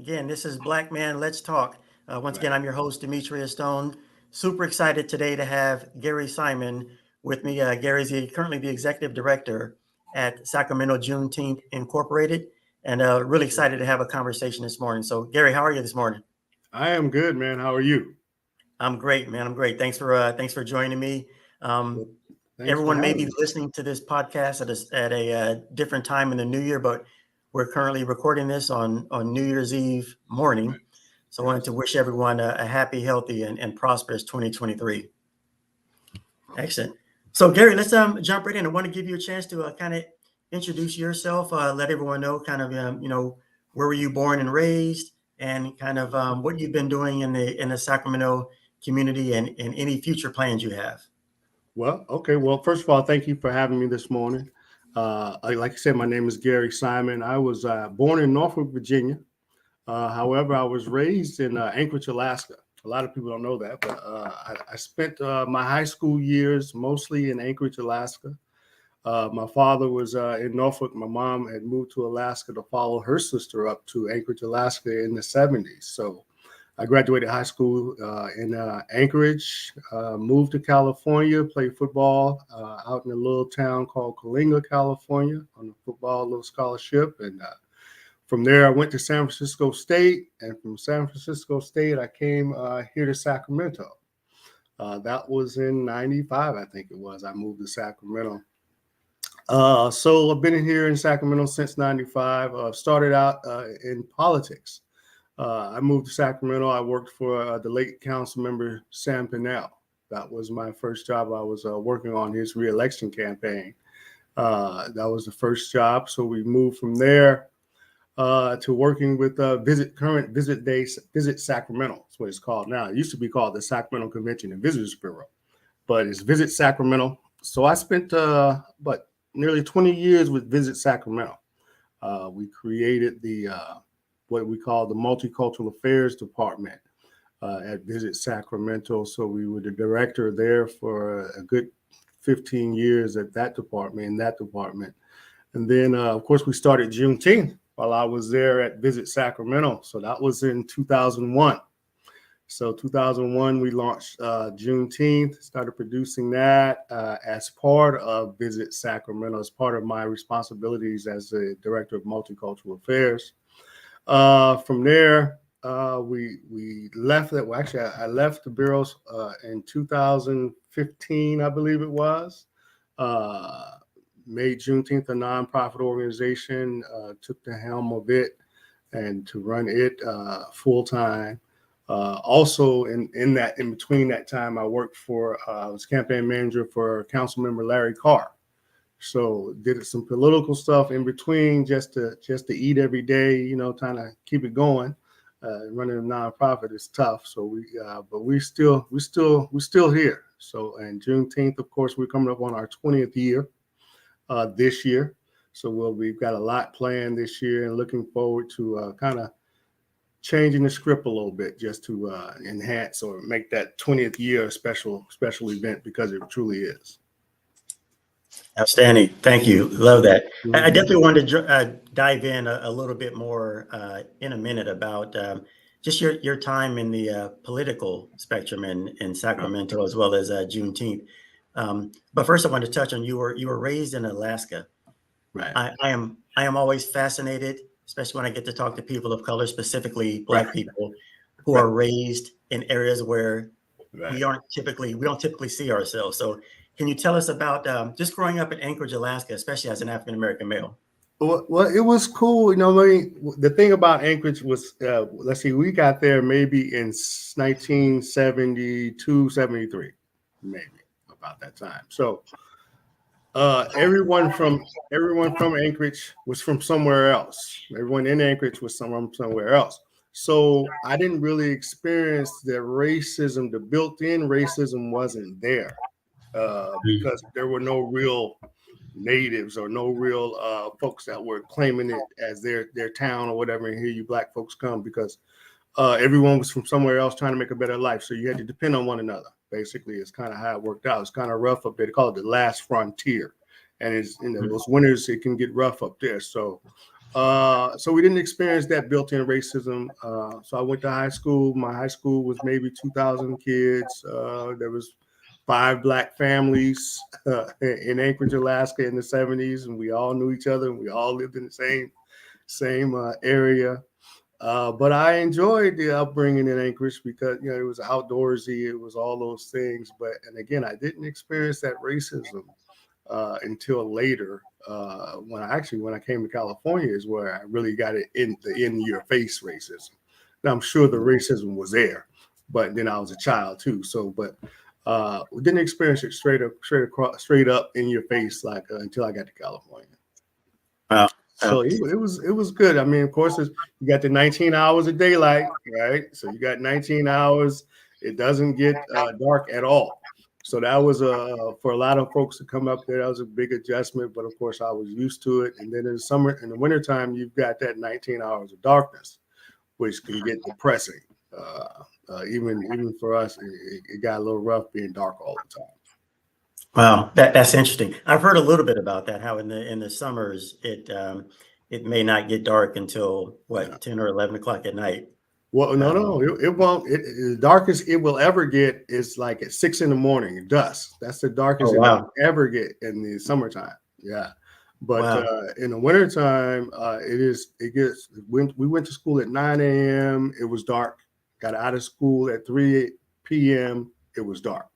Again, this is Black Man Let's Talk. Once Right. again, I'm your host, Demetrius Stone. Super excited today to have Gary Simon with me. Gary's currently the executive director at Sacramento Juneteenth Incorporated, and really excited to have a conversation this morning. So, Gary, how are you this morning? I am good, man. How are you? I'm great, man. I'm great. Thanks for joining me. Um, Well, thanks for Everyone may having be me. listening to this podcast at a different time in the new year, but we're currently recording this on New Year's Eve morning. Right. So I wanted Yes. to wish everyone a happy, healthy, and prosperous 2023. Excellent. So Gary, let's jump right in. I want to give you a chance to kind of introduce yourself, let everyone know kind of where were you born and raised, and kind of what you've been doing in the Sacramento community, and any future plans you have. Well, okay. Well, first of all, thank you for having me this morning. Like I said, my name is Gary Simon. I was born in Norfolk, Virginia. However, I was raised in Anchorage, Alaska. A lot of people don't know that, but I spent my high school years mostly in Anchorage, Alaska. My father was in Norfolk. My mom had moved to Alaska to follow her sister up to Anchorage, Alaska in the 70s. So I graduated high school in Anchorage, moved to California, played football out in a little town called Coalinga, California on a football little scholarship. And from there, I went to San Francisco State. And from San Francisco State, I came here to Sacramento. That was in 95, I think it was. I moved to Sacramento. So I've been in here in Sacramento since 95. Started out in politics. I moved to Sacramento. I worked for the late council member, Sam Pinnell. That was my first job. I was working on his reelection campaign. That was the first job. So we moved from there to working with Visit Sacramento. That's what it's called now. It used to be called the Sacramento Convention and Visitors Bureau, but it's Visit Sacramento. So I spent nearly 20 years with Visit Sacramento. We created the what we call the Multicultural Affairs Department at Visit Sacramento. So we were the director there for a good 15 years at that department. And then, of course, we started Juneteenth while I was there at Visit Sacramento. So that was in 2001. So 2001, we launched Juneteenth, started producing that as part of Visit Sacramento, as part of my responsibilities as the Director of Multicultural Affairs. From there, we left that. Well, actually, I left the bureaus in 2015, I believe it was. Made Juneteenth a nonprofit organization, took the helm of it and to run it full time. Also, in between that time, I worked I was campaign manager for Council Member Larry Carr. So did some political stuff in between just to eat every day, trying to keep it going. Running a nonprofit is tough. So we're still here. So and Juneteenth, of course, we're coming up on our 20th year this year. So we've got a lot planned this year and looking forward to kind of changing the script a little bit just to enhance or make that 20th year a special event because it truly is. Outstanding. Thank you. Love that. I Mm-hmm. definitely wanted to dive in a little bit more in a minute about just your time in the political spectrum in Sacramento as well as Juneteenth. But first, I wanted to touch on you were raised in Alaska. Right. I am always fascinated, especially when I get to talk to people of color, specifically Black Right. people who Right. are raised in areas where Right. we don't typically see ourselves. So can you tell us about just growing up in Anchorage, Alaska, especially as an African American male? Well, it was cool. The thing about Anchorage was, let's see, we got there maybe in 1972, 73, maybe about that time. So everyone from Anchorage was from somewhere else. Everyone in Anchorage was from somewhere else. So I didn't really experience the racism. The built-in racism wasn't there because there were no real natives or no real folks that were claiming it as their town or whatever. And here you Black folks come because everyone was from somewhere else trying to make a better life. So you had to depend on one another. Basically, it's kind of how it worked out. It's kind of rough up there. They call it the last frontier. And it's those winters, it can get rough up there. So So we didn't experience that built-in racism. So I went to high school. My high school was maybe 2,000 kids. There was 5 Black families in Anchorage, Alaska in the 70s, and we all knew each other, and we all lived in the same area. But I enjoyed the upbringing in Anchorage because it was outdoorsy, it was all those things. And again, I didn't experience that racism until later. When I came to California is where I really got it in your face racism. Now I'm sure the racism was there, but then I was a child too. So, but we didn't experience it straight up in your face until I got to California. Wow. So it was good. I mean, of course, you got the 19 hours of daylight, right? So you got 19 hours. It doesn't get dark at all. So that was for a lot of folks to come up there. That was a big adjustment, but of course I was used to it. And then in the wintertime, you've got that 19 hours of darkness, which can get depressing. Even for us, it got a little rough being dark all the time. Wow, that's interesting. I've heard a little bit about that. How in the summers it may not get dark until 10 or 11 o'clock at night. Well, no, it won't. The darkest it will ever get is like at 6 a.m, dusk. That's the darkest it will ever get in the summertime. Yeah, but in the wintertime, we went to school at 9 a.m. It was dark. Got out of school at 3 p.m. It was dark.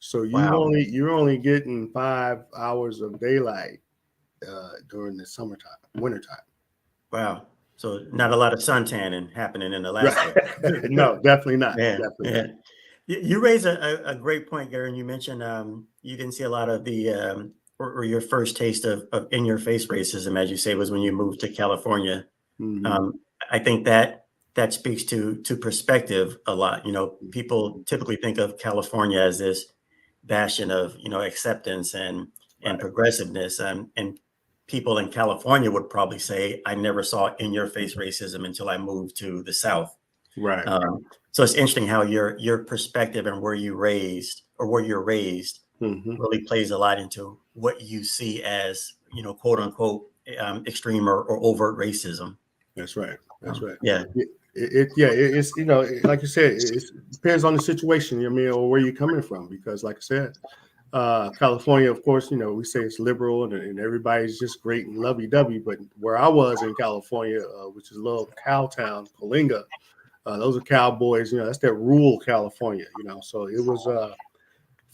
So you're only getting 5 hours of daylight during the wintertime. Wow. So not a lot of suntanning happening in Alaska. Right. No, definitely not. Yeah, definitely yeah. not. You raise a great point, Gary, and you mentioned you didn't see a lot of the or your first taste of in-your-face racism, as you say, was when you moved to California. Mm-hmm. I think that speaks to perspective a lot. People typically think of California as this bastion of acceptance and progressiveness, and people in California would probably say, I never saw in-your-face racism until I moved to the South. Right. So it's interesting how your perspective and where you're raised mm-hmm. really plays a lot into what you see as, quote unquote, extreme or overt racism. That's right. That's right. Yeah. It's like you said, it depends on the situation. Or where you're coming from, because like I said, California, of course, we say it's liberal and everybody's just great and lovey-dovey. But where I was in California, which is a little cow town, Coalinga, those are cowboys. That's that rural California. So it was.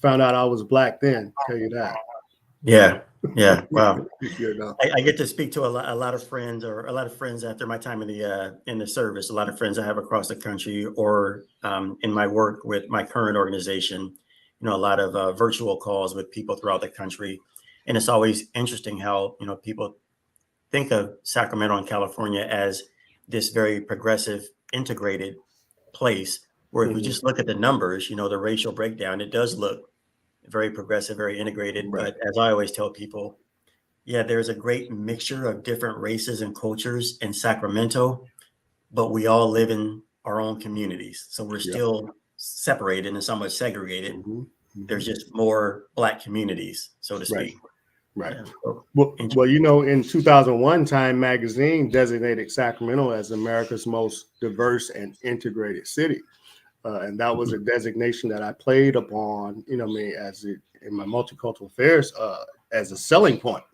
Found out I was Black then. Tell you that. Yeah. Wow. know. I get to speak to a lot of friends, or a lot of friends after my time in the service. A lot of friends I have across the country, or in my work with my current organization. A lot of virtual calls with people throughout the country, and it's always interesting how people think of Sacramento and California as this very progressive, integrated place. Where if we just look at the numbers, the racial breakdown, it does look very progressive, very integrated. Right. But as I always tell people, there's a great mixture of different races and cultures in Sacramento, but we all live in our own communities. So we're still separated and somewhat segregated. Mm-hmm. Mm-hmm. There's just more Black communities, so to speak. Right. Yeah. So, well, in 2001, Time magazine designated Sacramento as America's most diverse and integrated city. And that was a designation that I played upon, in my multicultural affairs as a selling point,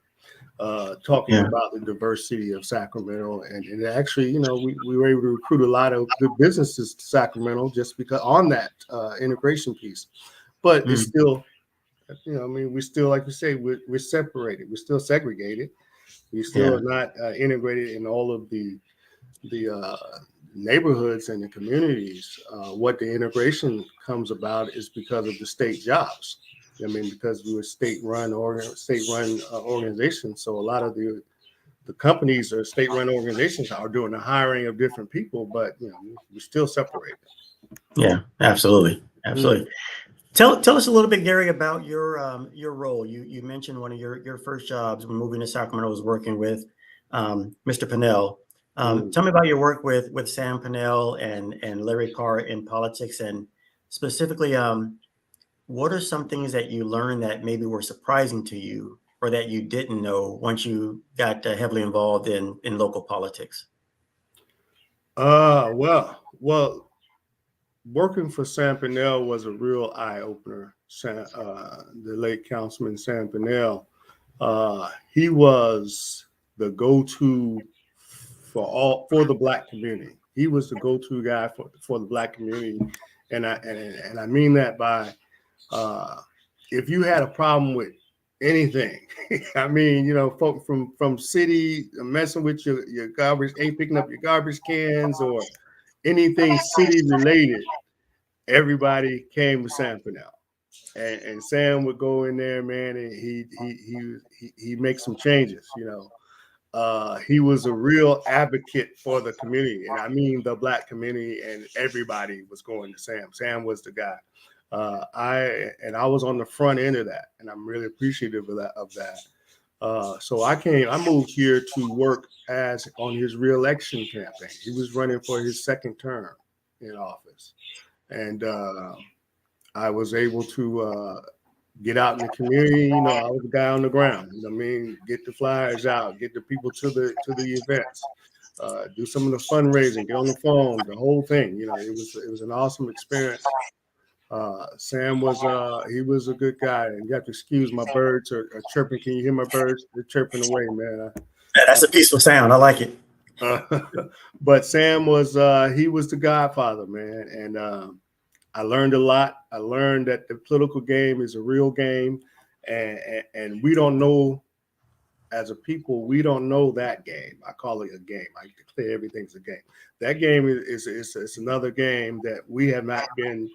talking about the diversity of Sacramento. And actually, we were able to recruit a lot of good businesses to Sacramento just because on that integration piece. But it's still, we still, like you say, we're separated. We're still segregated. We still are not integrated in all of the neighborhoods and the communities. What the integration comes about is because of the state jobs. Because we're state-run organizations, so a lot of the companies or state-run organizations are doing the hiring of different people, but we're still separated. Yeah, absolutely. Tell us a little bit, Gary, about your role. You mentioned one of your first jobs when moving to Sacramento was working with Mr. Pinnell. Tell me about your work with Sam Pinnell and Larry Carr in politics, and specifically, what are some things that you learned that maybe were surprising to you or that you didn't know once you got heavily involved in local politics? Well, working for Sam Pinnell was a real eye opener. The late Councilman Sam Pinnell, he was the go-to for the Black community. He was the go-to guy for the Black community, and I mean that by if you had a problem with anything, I mean, you know, folk from city messing with your garbage, ain't picking up your garbage cans or anything city related, everybody came to Sam Pinnell. And Sam would go in there, man, and he'd make some changes, you know. He was a real advocate for the community, and I mean the Black community, and everybody was going to Sam. Sam was the guy. I was on the front end of that, and I'm really appreciative of that. So I moved here to work on his reelection campaign. He was running for his second term in office, and I was able to get out in the community. You know, I was the guy on the ground. You know what I mean? Get the flyers out, get the people to the events, do some of the fundraising, get on the phone, the whole thing. You know, it was an awesome experience. Sam was he was a good guy, and you have to excuse my birds are chirping. Can you hear my birds? They're chirping away, man. That's a peaceful sound. I like it. But Sam was he was the godfather, man, and I learned a lot. I learned that the political game is a real game, and we don't know, as a people, we don't know that game. I call it a game. I declare everything's a game. That game is another game that we have not been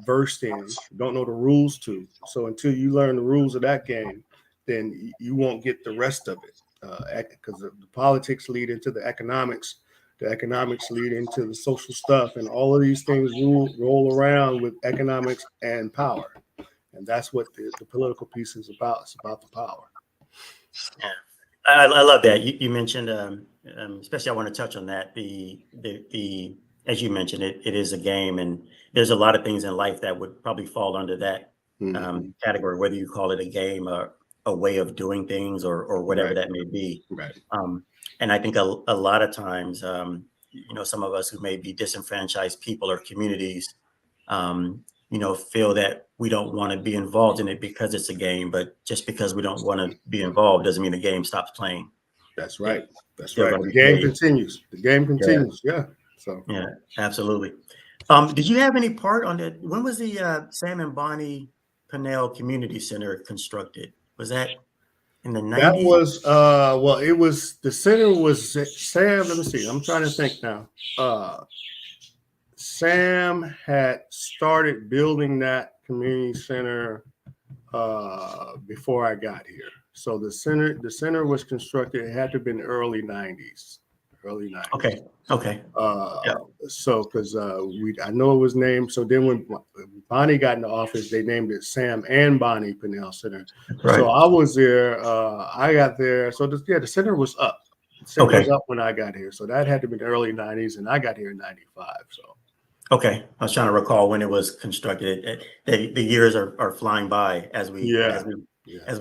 versed in, don't know the rules to. So until you learn the rules of that game, then you won't get the rest of it, because the politics lead into the economics. The economics lead into the social stuff, and all of these things roll around with economics and power. And that's what the political piece is about. It's about the power. Yeah, I love that. You mentioned, especially I want to touch on that. The as you mentioned, it is a game, and there's a lot of things in life that would probably fall under that category, whether you call it a game or a way of doing things or whatever Right. that may be. Right. And I think a lot of times, you know, some of us who may be disenfranchised people or communities, you know, feel that we don't want to be involved in it because it's a game, but just because we don't want to be involved doesn't mean the game stops playing. That's right. That's Still right. gotta The be game played. continues. The game continues. Yeah. So Yeah, absolutely. Did you have any part on that? When was the Sam and Bonnie Pinnell Community Center constructed? Was that in the that 90s? was well, it was the center was Sam. Let me see. I'm trying to think now. Sam had started building that community center before I got here. So the center was constructed. It had to have been early 90s. Okay. Yeah. So because I know it was named. So then when Bonnie got into office, they named it Sam and Bonnie Pinnell Center. Right. So I was there. I got there. So the center was up. The center was up when I got here. So that had to be the early 90s, and I got here in 95. So. Okay, I was trying to recall when it was constructed. The years are flying by as we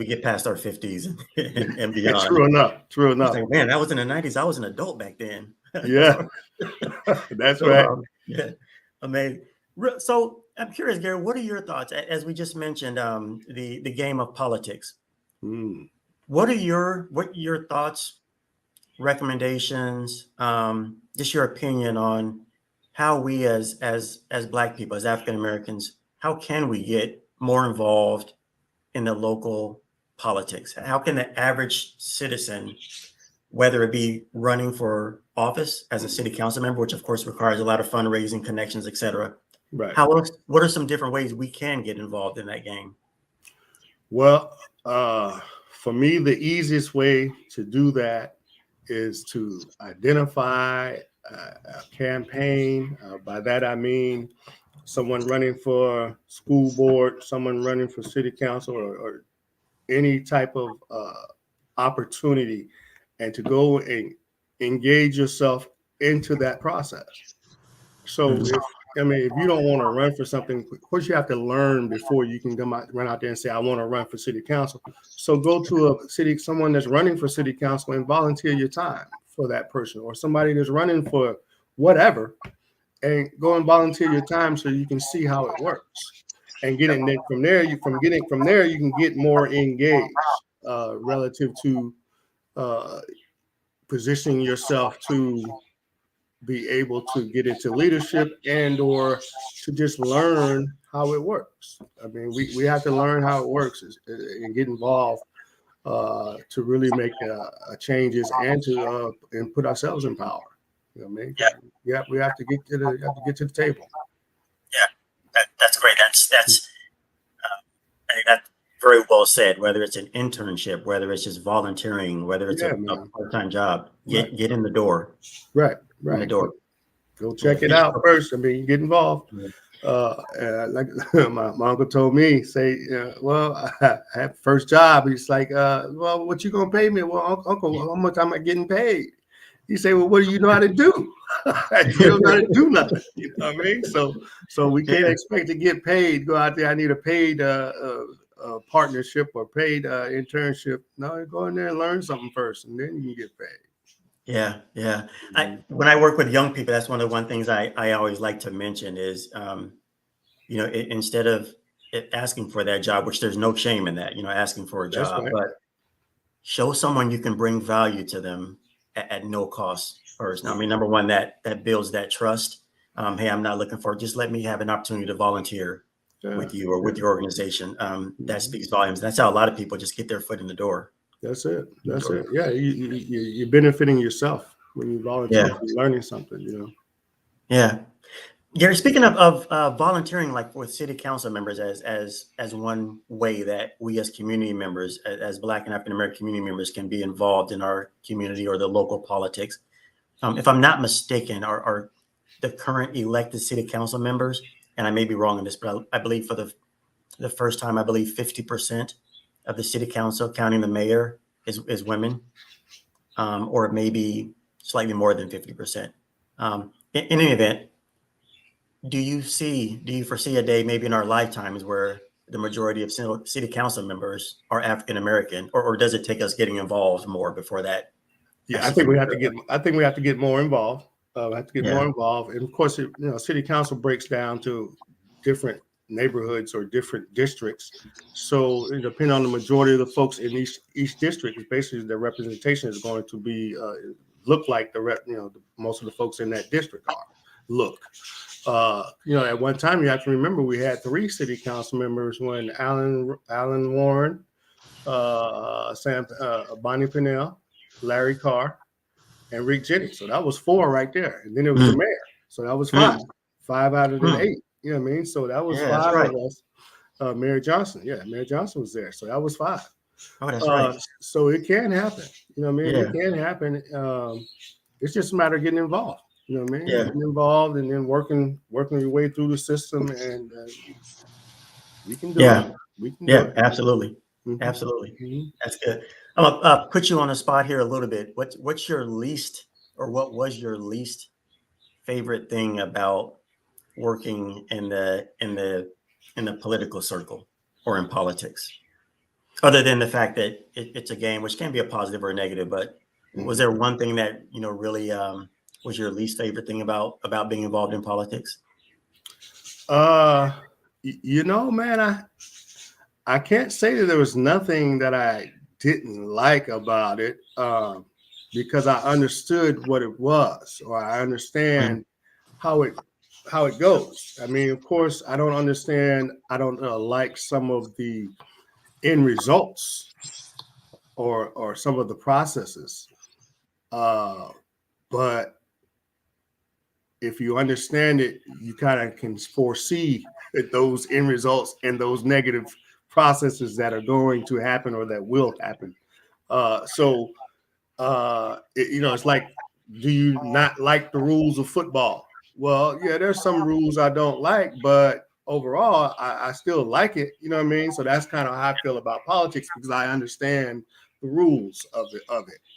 get past our 50s and beyond. True enough. Like, man, that was in the 90s. I was an adult back then. Yeah, that's right. Yeah, amazing. So I'm curious, Gary, what are your thoughts? As we just mentioned, the game of politics. What are your thoughts, recommendations, just your opinion on how we as Black people, as African Americans, how can we get more involved in the local politics? How can the average citizen, whether it be running for office as a city council member, which of course requires a lot of fundraising, connections, et cetera. Right. What are some different ways we can get involved in that game? Well, for me, the easiest way to do that is to identify a campaign. By that, I mean someone running for school board, someone running for city council, or any type of opportunity, and to go and engage yourself into that process. So I mean, if you don't want to run for something, of course you have to learn before you can run out there and say, I want to run for city council. So go to someone that's running for city council and volunteer your time for that person, or somebody that's running for whatever, and go and volunteer your time so you can see how it works. And from there, you can get more engaged relative to positioning yourself to be able to get into leadership and or to just learn how it works. I mean, we have to learn how it works and get involved to really make changes and to and put ourselves in power. You know what I mean? Yeah, we have to get to the table. Yeah, that's great. I think that's very well said. Whether it's an internship, whether it's just volunteering, whether it's a part-time job, get in the door. Right. In the door. Go check it out first. I mean, get involved. Like my uncle told me, well, I had first job. He's like, well, what you gonna pay me? Well, uncle, how much am I getting paid? He said, well, what do you know how to do? You don't know how to do nothing. You know what I mean? So we can't expect to get paid. Go out there. I need a paid partnership or paid internship. No, go in there and learn something first, and then you can get paid. Yeah. When I work with young people, that's one of the things I always like to mention is, instead of asking for that job, which there's no shame in that, asking for a job, but show someone you can bring value to them at no cost first. I mean, number one, that builds that trust. Hey, I'm not looking for, just let me have an opportunity to volunteer with you or with your organization. That speaks volumes. That's how a lot of people just get their foot in the door. That's it. Yeah, you're benefiting yourself when you volunteer. You're learning something, Yeah. Gary, speaking of volunteering, like with city council members, as one way that we as community members, as Black and African American community members, can be involved in our community or the local politics. If I'm not mistaken, are the current elected city council members, and I may be wrong in this, but I believe for the first time, I believe 50% of the city council, counting the mayor, is women, or maybe slightly more than 50%. In any event, do you foresee a day maybe in our lifetimes where the majority of city council members are African American, or does it take us getting involved more before that? Yeah, I think we have to get more involved. More involved, and of course, city council breaks down to different neighborhoods or different districts. So depending on the majority of the folks in each district, is basically the representation is going to be look like most of the folks in that district are. At one time you have to remember we had 3 city council members when Alan Warren, Bonnie Pennell, Larry Carr, and Rick Jennings. So that was 4 right there. And then it was the mayor. So that was 5. 5 out of the 8. You know what I mean? So that was 5 of us. Mayor Johnson. Yeah, Mayor Johnson was there. So that was 5. Oh, that's right. So it can happen. You know what I mean? It can happen. It's just a matter of getting involved. You know what I mean? Yeah. Getting involved and then working your way through the system, and we can do it. We can do it. Absolutely. Mm-hmm. Absolutely. Mm-hmm. That's good. I'm gonna put you on the spot here a little bit. What's your least, or what was your least favorite thing about working in the political circle or in politics, other than the fact that it's a game, which can be a positive or a negative? But was there one thing that really was your least favorite thing about being involved in politics? Man, I can't say that there was nothing that I didn't like about it, because I understood what it was, or I understand how it goes. I mean, of course, I don't understand. I don't like some of the end results or some of the processes, but if you understand it, you kind of can foresee those end results and those negative processes that are going to happen or that will happen. It's like, do you not like the rules of football? Well, yeah, there's some rules I don't like, but overall, I still like it. You know what I mean? So that's kind of how I feel about politics, because I understand the rules of it.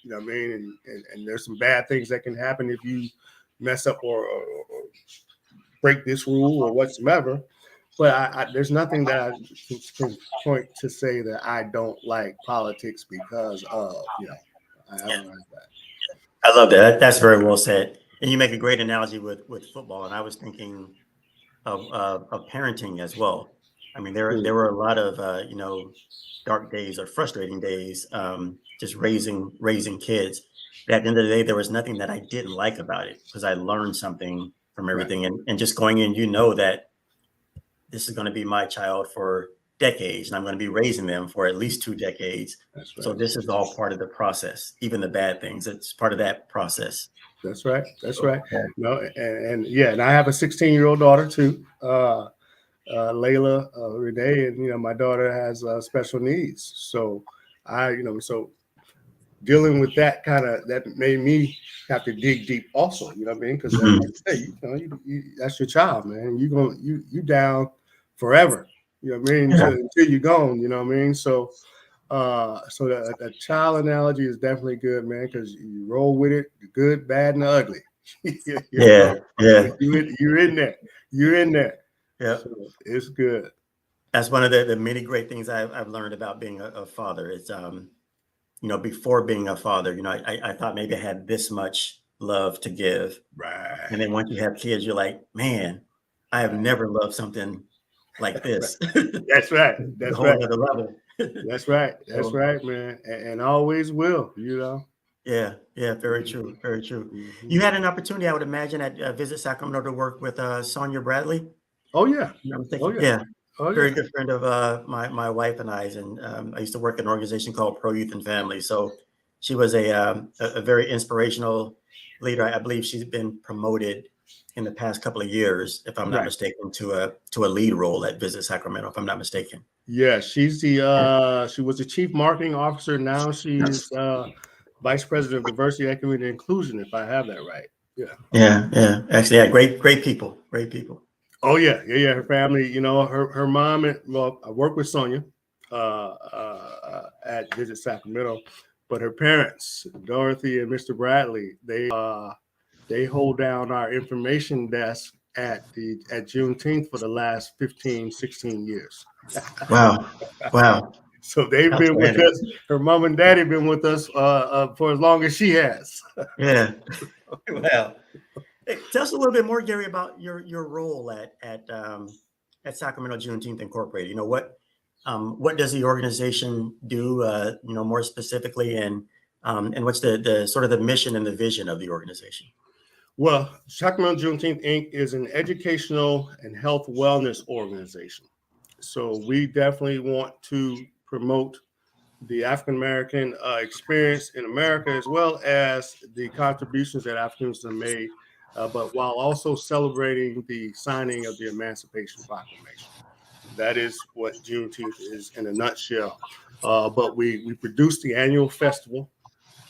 You know what I mean? And there's some bad things that can happen if you mess up or break this rule or whatsoever. But there's nothing that I can point to say that I don't like politics because of, I don't have that. I love that. That's very well said. And you make a great analogy with football. And I was thinking of parenting as well. I mean, there were a lot of dark days or frustrating days, just raising kids. But at the end of the day, there was nothing that I didn't like about it because I learned something from everything. Right. And just going in, that this is going to be my child for decades, and I'm going to be raising them for at least 2 decades. That's right. So this is all part of the process, even the bad things. It's part of that process. That's right. That's right. No, and I have a 16-year-old daughter too, Layla Renee, and my daughter has special needs. So so dealing with that that made me have to dig deep also. You know what I mean? Because like I say, that's your child, man. You down forever. You know what I mean? Until you're gone. You know what I mean? So. So the child analogy is definitely good, man, because you roll with it, the good, bad, and the ugly. Yeah. You're in there. You're in there. Yeah, so it's good. That's one of the many great things I've learned about being a father. It's before being a father, I thought maybe I had this much love to give, right? And then once you have kids, you're like, man, I have never loved something like this. That's right. That's a whole right. other level. That's right. That's right, man. And always will, Yeah, very true. Very true. Mm-hmm. You had an opportunity, I would imagine, at Visit Sacramento to work with Sonia Bradley. Oh, yeah. I'm thinking, very good friend of my wife and I's. And I used to work in an organization called Pro Youth and Family. So she was a very inspirational leader. I believe she's been promoted in the past couple of years, if I'm not mistaken, to a lead role at Visit Sacramento, if I'm not mistaken. Yeah, she's she was the chief marketing officer. Now she's vice president of diversity, equity, and inclusion, if I have that right. Yeah. Actually, great people. Oh yeah. Her family, her mom. I work with Sonia at Visit Sacramento, but her parents, Dorothy and Mr. Bradley, they hold down our information desk at Juneteenth for the last 15, 16 years. Wow. So they've been with us. Her mom and daddy been with us for as long as she has. Yeah. Wow. Hey, tell us a little bit more, Gary, about your role at Sacramento Juneteenth Incorporated. What does the organization do? More specifically, and what's the sort of the mission and the vision of the organization? Well, Sacramento Juneteenth Inc. is an educational and health wellness organization. So we definitely want to promote the African American experience in America, as well as the contributions that Africans have made, but while also celebrating the signing of the Emancipation Proclamation. That is what Juneteenth is in a nutshell. But we produce the annual festival,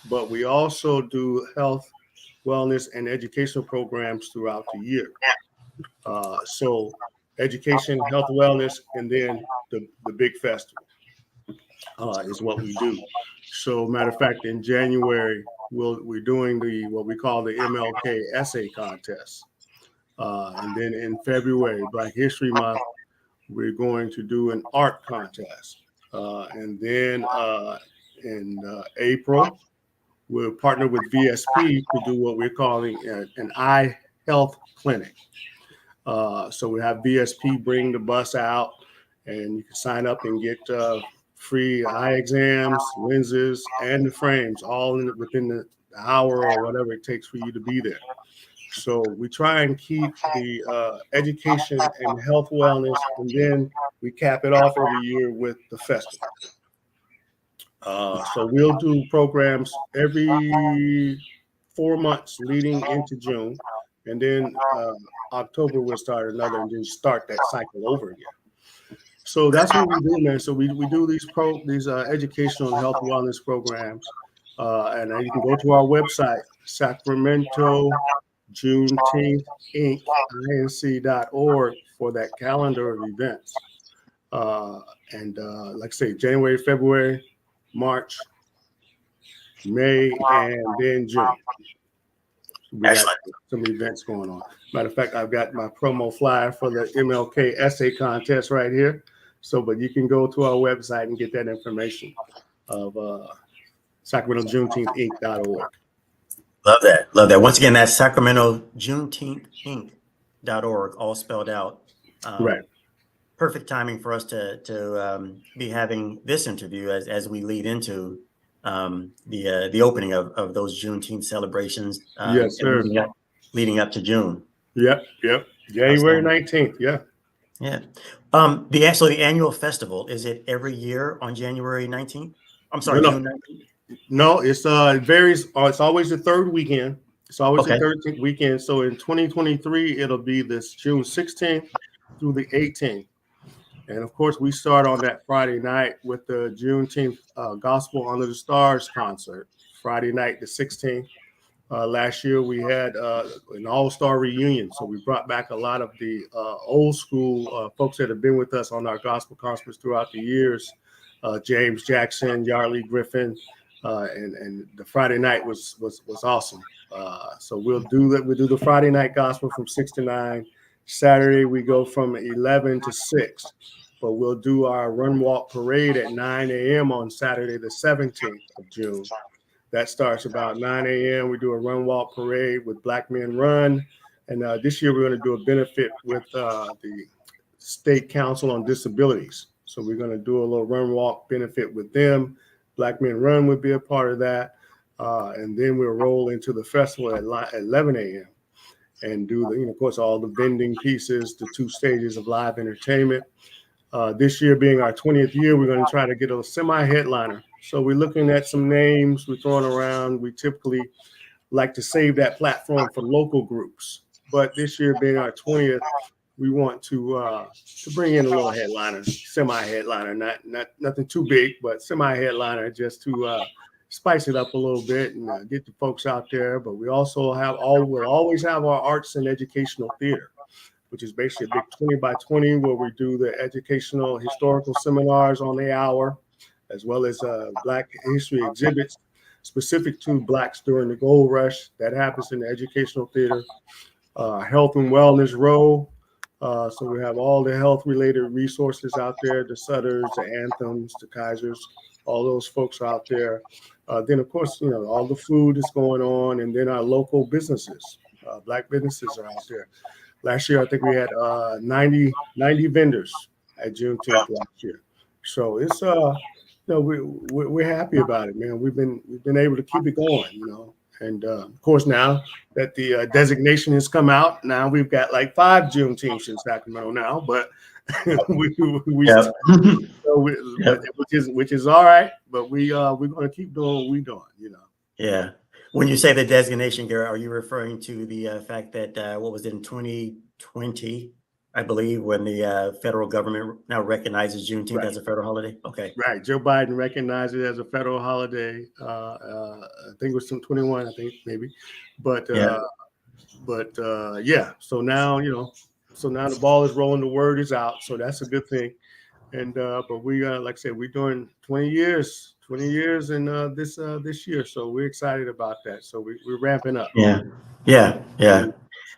but we also do health, wellness, and educational programs throughout the year. So education, health, wellness, and then the big festival is what we do. So matter of fact, in January, we're doing what we call the MLK essay contest. And then in February, Black History Month, we're going to do an art contest. And then in April, we'll partner with VSP to do what we're calling an eye health clinic. So we have VSP bring the bus out, and you can sign up and get free eye exams, lenses, and the frames, all within the hour or whatever it takes for you to be there. So we try and keep the education and health wellness, and then we cap it off every year with the festival. So we'll do programs every 4 months leading into June, and then October we'll start another, and then start that cycle over again. So that's what we do, man. So we do these educational and health wellness programs, and you can go to our website, Sacramento Juneteenth Inc.org for that calendar of events. And like I say, January, February, March, May, and then June. We got Excellent. some events going on. Matter of fact, I've got my promo flyer for the MLK essay contest right here. So, but you can go to our website and get that information of Sacramento Juneteenth Inc.org. Love that. Love that. Once again, that's Sacramento Juneteenth Inc.org, all spelled out. Right. Perfect timing for us to be having this interview as we lead into the opening of those Juneteenth celebrations. Yes, sir. Leading up to June. Yep. January 19th. Yeah. Yeah. The annual festival, is it every year on January 19th? I'm sorry, No. June 19th? No, it varies. It's always the third weekend. It's always Okay. the 13th weekend. So in 2023, it'll be this June 16th through the 18th. And of course, we start on that Friday night with the Juneteenth Gospel Under the Stars concert, Friday night, the 16th. Last year, we had an all-star reunion. So we brought back a lot of the old school folks that have been with us on our gospel concerts throughout the years. James Jackson, Yardley Griffin, and the Friday night was awesome. So we'll do that. We do the Friday night gospel from 6 to 9. Saturday, we go from 11 to 6. But we'll do our run walk parade at 9 a.m. on Saturday, the 17th of June. That starts about 9 a.m. We do a run walk parade with Black Men Run. And this year, we're going to do a benefit with the State Council on Disabilities. So we're going to do a little run walk benefit with them. Black Men Run would be a part of that. And then we'll roll into the festival at 11 a.m. and do, of course, all the vending pieces, the 2 stages of live entertainment. This year being our 20th year, we're going to try to get a semi-headliner. So we're looking at some names we're throwing around. We typically like to save that platform for local groups. But this year being our 20th, we want to bring in a little headliner, semi-headliner, not nothing too big, but semi-headliner just to spice it up a little bit and get the folks out there. But we also we'll always have our arts and educational theater, which is basically a big 20 by 20 where we do the educational historical seminars on the hour, as well as Black history exhibits specific to Blacks during the gold rush. That happens in the educational theater. Health and wellness row. So we have all the health related resources out there, the Sutters, the Anthems, the Kaisers, all those folks out there. Then of course, all the food is going on, and then our local businesses, Black businesses are out there. Last year, I think we had 90 vendors at Juneteenth last year. So it's we're happy about it, man. We've been able to keep it going, And of course, now that the designation has come out, now we've got like 5 Juneteenths in Sacramento now, but which is all right. But we're going to keep doing what we're doing, Yeah. When you say the designation, Gary, are you referring to the fact that what was it in 2020, I believe, when the federal government now recognizes Juneteenth as a federal holiday? Okay. Right. Joe Biden recognized it as a federal holiday. I think it was 21, I think maybe. But yeah. So now, the ball is rolling. The word is out. So that's a good thing. And but we like I said, we're doing 20 years in this year. So we're excited about that. So we're ramping up. Yeah.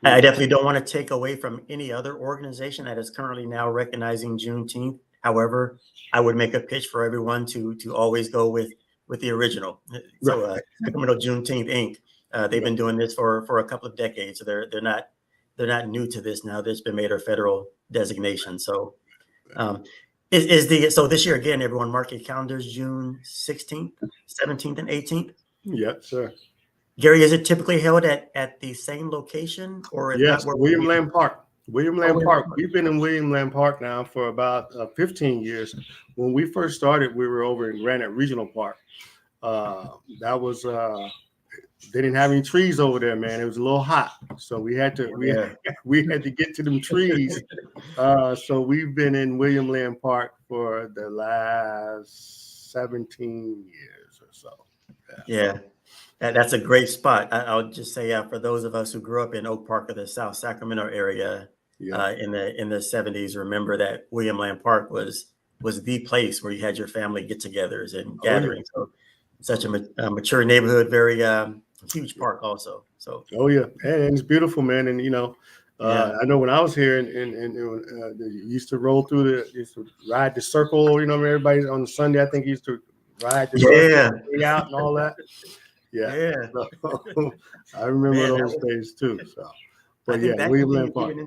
I definitely don't want to take away from any other organization that is currently now recognizing Juneteenth. However, I would make a pitch for everyone to always go with the original. So Sacramento Juneteenth Inc. They've been doing this for a couple of decades. So they're not new to this now. This has been made a federal designation. So so this year again, everyone mark your calendars, June 16th, 17th, and 18th. Yes, sir. Gary, is it typically held at the same location, or yes, William Land Park? William Land Park. We've been in William Land Park now for about 15 years. When we first started, we were over in Granite Regional Park. That was they didn't have any trees over there, man. It was a little hot, so we had to get to them trees. So we've been in William Land Park for the last 17 years or so. Yeah. That's a great spot. I'll just say, for those of us who grew up in Oak Park or the South Sacramento area in the 70s, remember that William Land Park was the place where you had your family get-togethers and gatherings. So such a mature neighborhood, very huge park also. So Oh yeah, and it's beautiful, man. And yeah, I know when I was here, and used to roll through used to ride the circle. Everybody's on Sunday. I think used to ride the circle, yeah, hang out, and all that. Yeah, yeah, so, I remember man. That those was, days too. So, I but yeah, think that William Lynn continued Park. even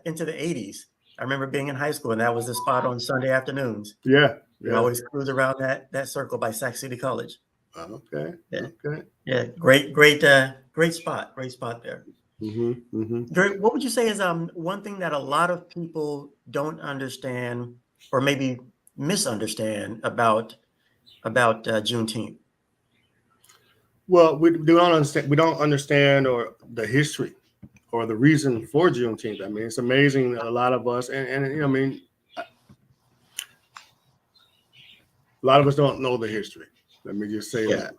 into the 80s. I remember being in high school, and that was the spot on Sunday afternoons. Yeah, We yeah. always cruise around that circle by Sac City College. Okay, Yeah, okay. yeah, great spot there. Mm-hmm. Gary, what would you say is one thing that a lot of people don't understand or maybe misunderstand about Juneteenth? Well, we don't understand. We don't understand or the history or the reason for Juneteenth. I mean, it's amazing that a lot of us, and I mean, a lot of us don't know the history. Let me just say Yeah, that.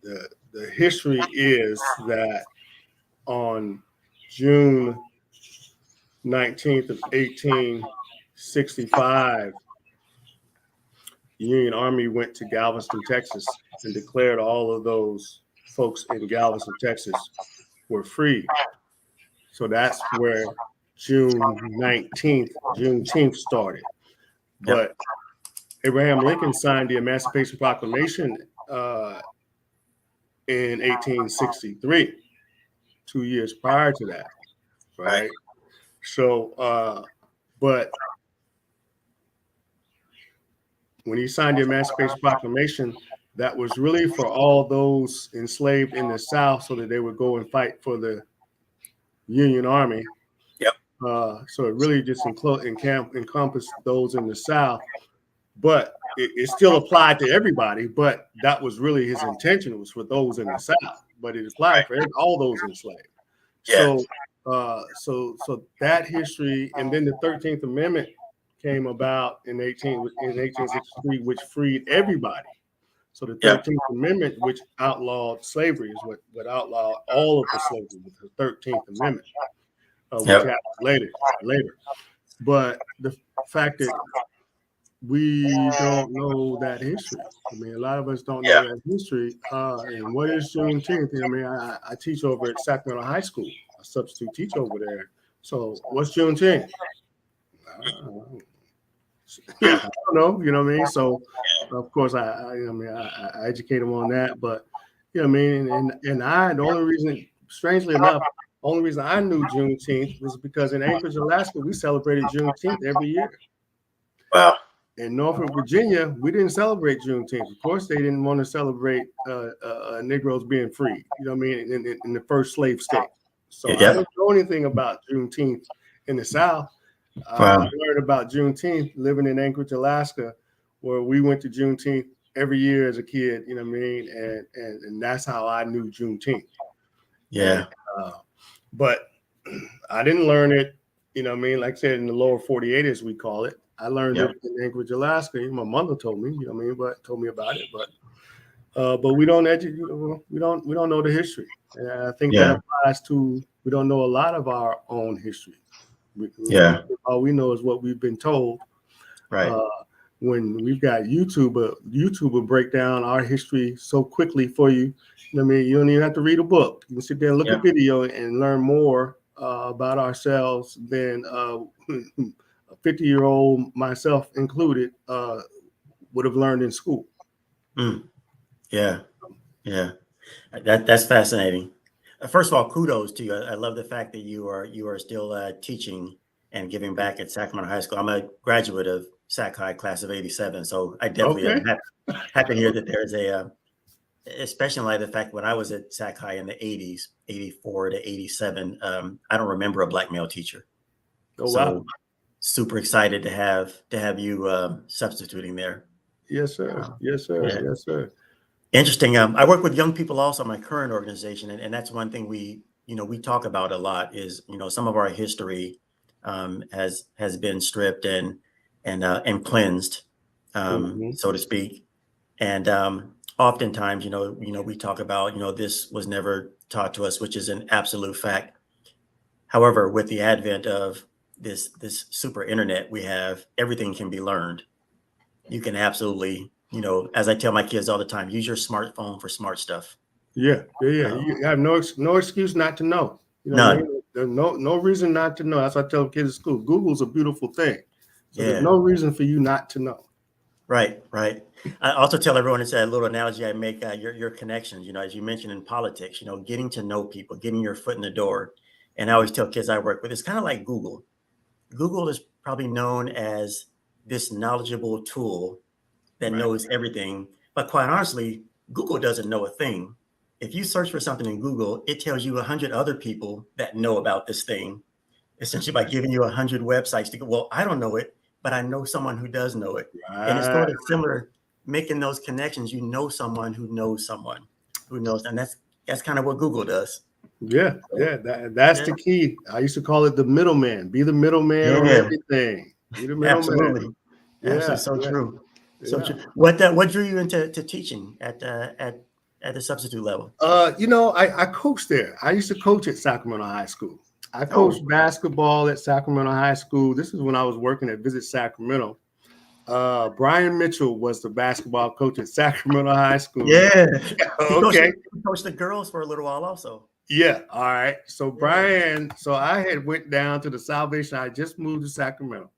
The, the history is that on June 19th of 1865, the Union Army went to Galveston, Texas, and declared all of those folks in Galveston, Texas were free. So that's where Juneteenth started. yep, But Abraham Lincoln signed the Emancipation Proclamation in 1863, 2 years prior to that, right, right? So, but when he signed the Emancipation Proclamation, that was really for all those enslaved in the South so that they would go and fight for the Union Army. yep, So it really just encompassed those in the South, but it still applied to everybody. But that was really his intention. It was for those in the South, but it applied for all those enslaved. yeah, So, so that history, and then the 13th Amendment came about in 1863, which freed everybody. So the yep, 13th Amendment, which outlawed slavery, is what outlawed all of the slavery with the 13th Amendment, which yep, happened later. But the fact that we don't know that history. I mean, a lot of us don't know yeah, that history. And what is Juneteenth? I mean, I teach over at Sacramento High School. I substitute teach over there. So what's Juneteenth? Yeah, I don't know. You know what I mean? So of course I educate them on that. But you know what I mean? And the only reason, strangely enough, only reason I knew Juneteenth was because in Anchorage, Alaska, we celebrated Juneteenth every year. wow, In Norfolk, Virginia, we didn't celebrate Juneteenth. Of course, they didn't want to celebrate Negroes being free. You know what I mean? In the first slave state. So I yep, didn't know anything about Juneteenth in the South. I wow, learned about Juneteenth living in Anchorage, Alaska, where we went to Juneteenth every year as a kid. You know what I mean? And that's how I knew Juneteenth. And yeah, but I didn't learn it. You know what I mean? Like I said, in the lower 48, as we call it. I learned yep, it in Anchorage, Alaska. My mother told me, you know what I mean, but told me about it. But we don't we don't know the history. And I think that yeah, applies to we don't know a lot of our own history. yeah, All we know is what we've been told. right, Uh, when we've got YouTube will break down our history so quickly for you. You know what I mean, you don't even have to read a book. You can sit there and look yep, at video and learn more about ourselves than a 50-year-old, myself included, would have learned in school. mm, yeah, yeah. That's fascinating. First of all, kudos to you. I love the fact that you are still teaching and giving back at Sacramento High School. I'm a graduate of Sac High class of '87, so I definitely Okay. am happy to hear that there's especially in light of the fact when I was at Sac High in the '80s, '84 to '87, I don't remember a black male teacher. Oh wow. So super excited to have you substituting there. Yes, sir. Yes, sir. Yeah. Yes, sir. Interesting. I work with young people also in my current organization, and that's one thing we talk about a lot is, some of our history has been stripped and cleansed, Mm-hmm. so to speak. And oftentimes, we talk about, this was never taught to us, which is an absolute fact. However, with the advent of this super internet we have, everything can be learned. You can absolutely as I tell my kids all the time, use your smartphone for smart stuff. Yeah. You have no excuse not to know. You know what I None. mean? There's no reason not to know. That's what I tell kids at school. Google's a beautiful thing. So there's Yeah. no reason for you not to know. Right. I also tell everyone, it's a little analogy I make, your connections, as you mentioned in politics, getting to know people, getting your foot in the door. And I always tell kids I work with, it's kind of like Google. Google is probably known as this knowledgeable tool that knows everything. But quite honestly, Google doesn't know a thing. If you search for something in Google, it tells you 100 other people that know about this thing, essentially by giving you 100 websites to go, well, I don't know it, but I know someone who does know it. And it's sort of similar, making those connections. Someone who knows someone who knows. And that's kind of what Google does. That's the key. I used to call it the middleman. Be the middleman on everything. Be the middleman. Absolutely. So true. So true. What drew you into teaching at the substitute level? I coached there. I used to coach at Sacramento High School. I coached basketball at Sacramento High School. This is when I was working at Visit Sacramento. Brian Mitchell was the basketball coach at Sacramento High School. Yeah. Okay. He coached the girls for a little while also. Yeah. All right. So Brian, I had went down to the Salvation. I just moved to Sacramento.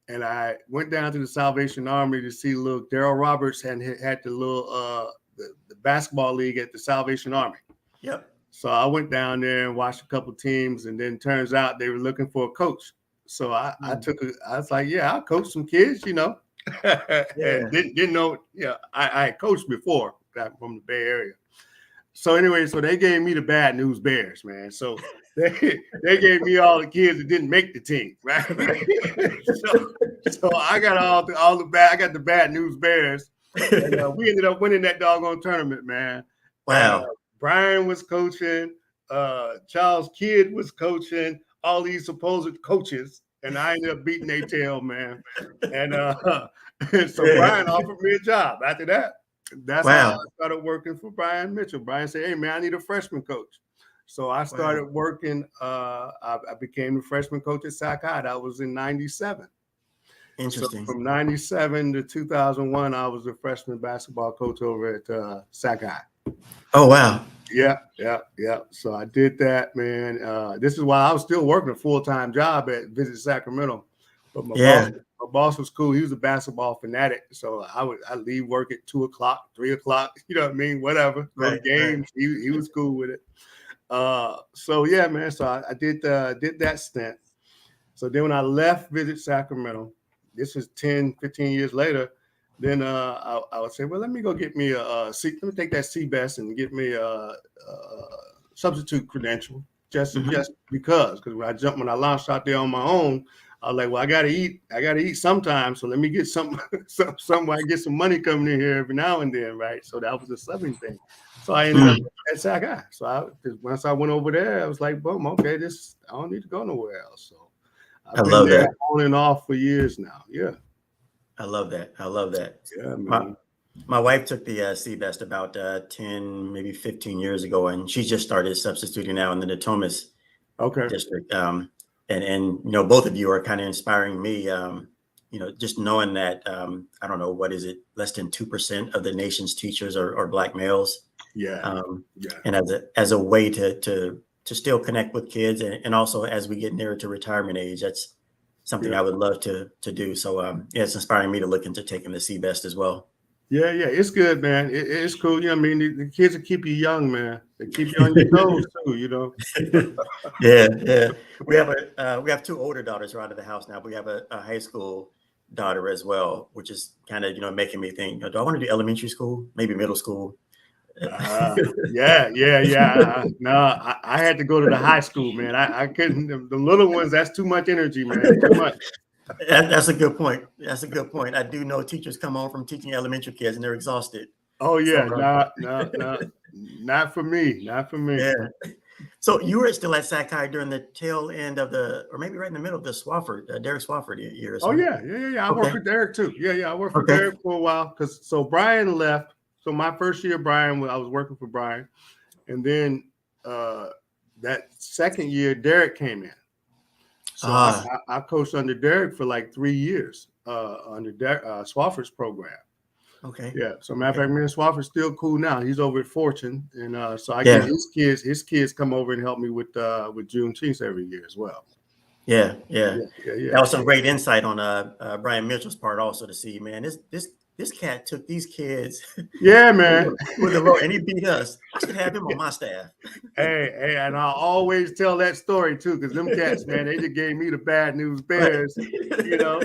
And I went down to the Salvation Army to see little Daryl Roberts and had the little the basketball league at the Salvation Army. Yep. So I went down there and watched a couple teams, and then turns out they were looking for a coach. So I was like, I'll coach some kids, And didn't know, I had coached before from the Bay Area. So anyway, they gave me the Bad News Bears, man. So they gave me all the kids that didn't make the team, right? so I got all the bad. I got the Bad News Bears, and we ended up winning that doggone tournament, man. Wow. Brian was coaching, Charles Kidd was coaching, all these supposed coaches, and I ended up beating their tail, man. And so Brian offered me a job after that. That's how I started working for Brian Mitchell. Brian said, "Hey, man, I need a freshman coach." So I started working. I became the freshman coach at Sac High. That was in '97. Interesting. So from '97 to 2001, I was the freshman basketball coach over at Sac High. Oh, wow. Yeah. So I did that, man. This is while I was still working a full-time job at Visit Sacramento. But my boss was cool. He was a basketball fanatic. So I'd leave work at 2:00, 3:00, you know what I mean? Whatever. Go to games. He was cool with it. So yeah, man. So I did that stint. So then when I left Visit Sacramento, this is 10, 15 years later, then I would say, well, let me go get me let me take that CBEST and get me a substitute credential just because when I launched out there on my own, I was like, well, I gotta eat sometime. So let me get somewhere I get some money coming in here every now and then, right? So that was the subbing thing. So I ended up at Sac High. So once I went over there, I was like, boom, okay, I don't need to go nowhere else. So I've been there on and off for years now. Yeah. I love that. Yeah, man. My wife took the CBEST about 10, maybe 15 years ago, and she just started substituting now in the Natomas district. And both of you are kind of inspiring me. Just knowing that I don't know, what is it? Less than 2% of the nation's teachers are Black males. Yeah. And as a way to still connect with kids, and also as we get nearer to retirement age, that's something I would love to do. So it's inspiring me to look into taking the CBEST as well. Yeah, it's good, man. It's cool. The kids will keep you young, man. They keep you on your toes too, Yeah. We have two older daughters around the house now. We have a high school daughter as well, which is kind of making me think, do I want to do elementary school, maybe middle school? Yeah. No, I had to go to the high school, man. I couldn't. The little ones, that's too much energy, man. Too much. That's a good point. I do know teachers come home from teaching elementary kids and they're exhausted. Oh yeah, no, not for me. Yeah. So you were still at Sac High during the tail end of or maybe right in the middle of the Derek Swafford years. Oh yeah. I worked with Derek too. Yeah, I worked with Derek for a while so Brian left. So my first year, I was working for Brian, and then that second year, Derek came in. So I coached under Derek for like 3 years under Swafford's program. Okay. Yeah. So matter of fact, me and Swafford's still cool now. He's over at Fortune, and so I Yeah. get his kids come over and help me with Juneteenth every year as well. Yeah. Yeah. That was some great insight on Brian Mitchell's part also to see, man, this cat took these kids Yeah, man. with the road and he beat us. I should have him on my staff. Hey, and I always tell that story too, because them cats, man, they just gave me the bad news bears, you know.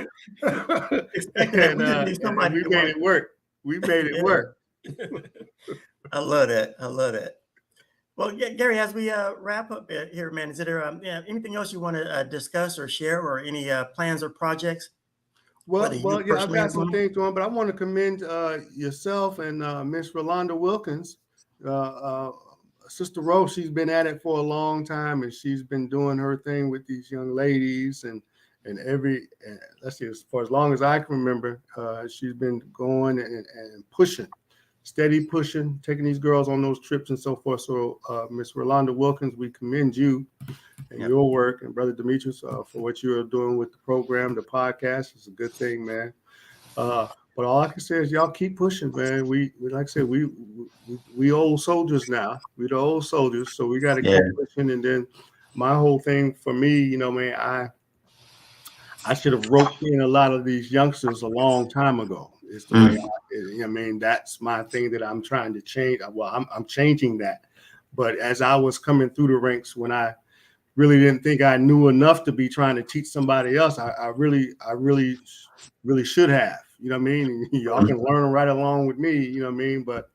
Expecting that we just need And somebody we to made it work. We made it work. I love that. Well, Gary, as we wrap up here, man, is there anything else you want to discuss or share, or any plans or projects? Well, yeah, I've got some doing? things going, but I want to commend yourself and Miss Rolanda Wilkins, Sister Rose. She's been at it for a long time, and she's been doing her thing with these young ladies, and let's see, for as long as I can remember, she's been going and pushing. Steady pushing, taking these girls on those trips and so forth. So, Miss Rolanda Wilkins, we commend you and your work, and Brother Demetrius for what you are doing with the program, the podcast. It's a good thing, man. But all I can say is y'all keep pushing, man. We like I said, we old soldiers now. We the old soldiers, so we got to keep pushing. And then my whole thing for me, man, I should have roped in a lot of these youngsters a long time ago. It's the way that's my thing that I'm trying to change. Well, I'm changing that. But as I was coming through the ranks, when I really didn't think I knew enough to be trying to teach somebody else, I really should have. You know what I mean? Y'all can learn right along with me. You know what I mean? But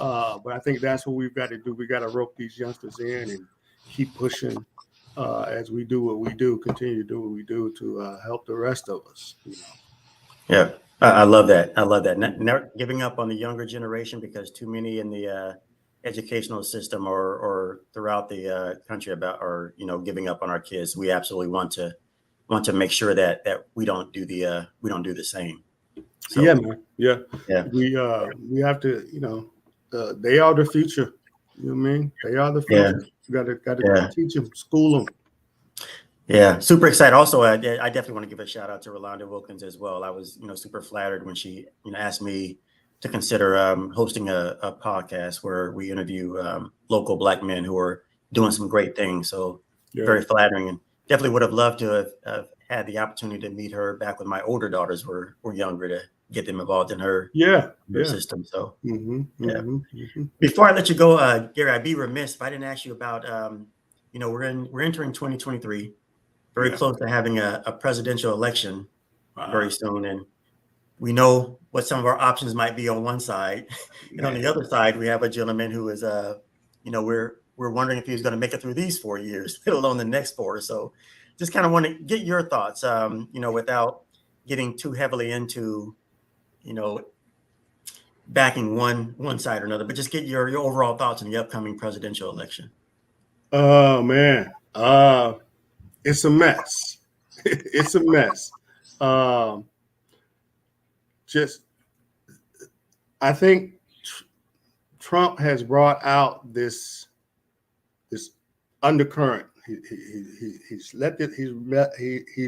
I think that's what we've got to do. We got to rope these youngsters in and keep pushing. As we do what we do, continue to do what we do to help the rest of us. Yeah, I love that. Never giving up on the younger generation, because too many in the educational system or throughout the country are giving up on our kids. We absolutely want to make sure that we don't do the same. So, yeah, man. Yeah. We have to. They are the future. You know what I mean? They are the future. Got to teach them, school them. Yeah, super excited. Also, I definitely want to give a shout out to Rolanda Wilkins as well. I was, super flattered when she, asked me to consider hosting a podcast where we interview local Black men who are doing some great things. So very flattering, and definitely would have loved to have had the opportunity to meet her back when my older daughters were younger, to get them involved in her system. So Before I let you go, Gary, I'd be remiss if I didn't ask you about we're entering 2023, very close to having a presidential election very soon, and we know what some of our options might be on one side, and on the other side we have a gentleman who is we're wondering if he's going to make it through these 4 years, let alone the next 4. So just kind of want to get your thoughts, without getting too heavily into backing one side or another, but just get your overall thoughts on the upcoming presidential election. Oh man, it's a mess. It's a mess. I think Trump has brought out this undercurrent. He's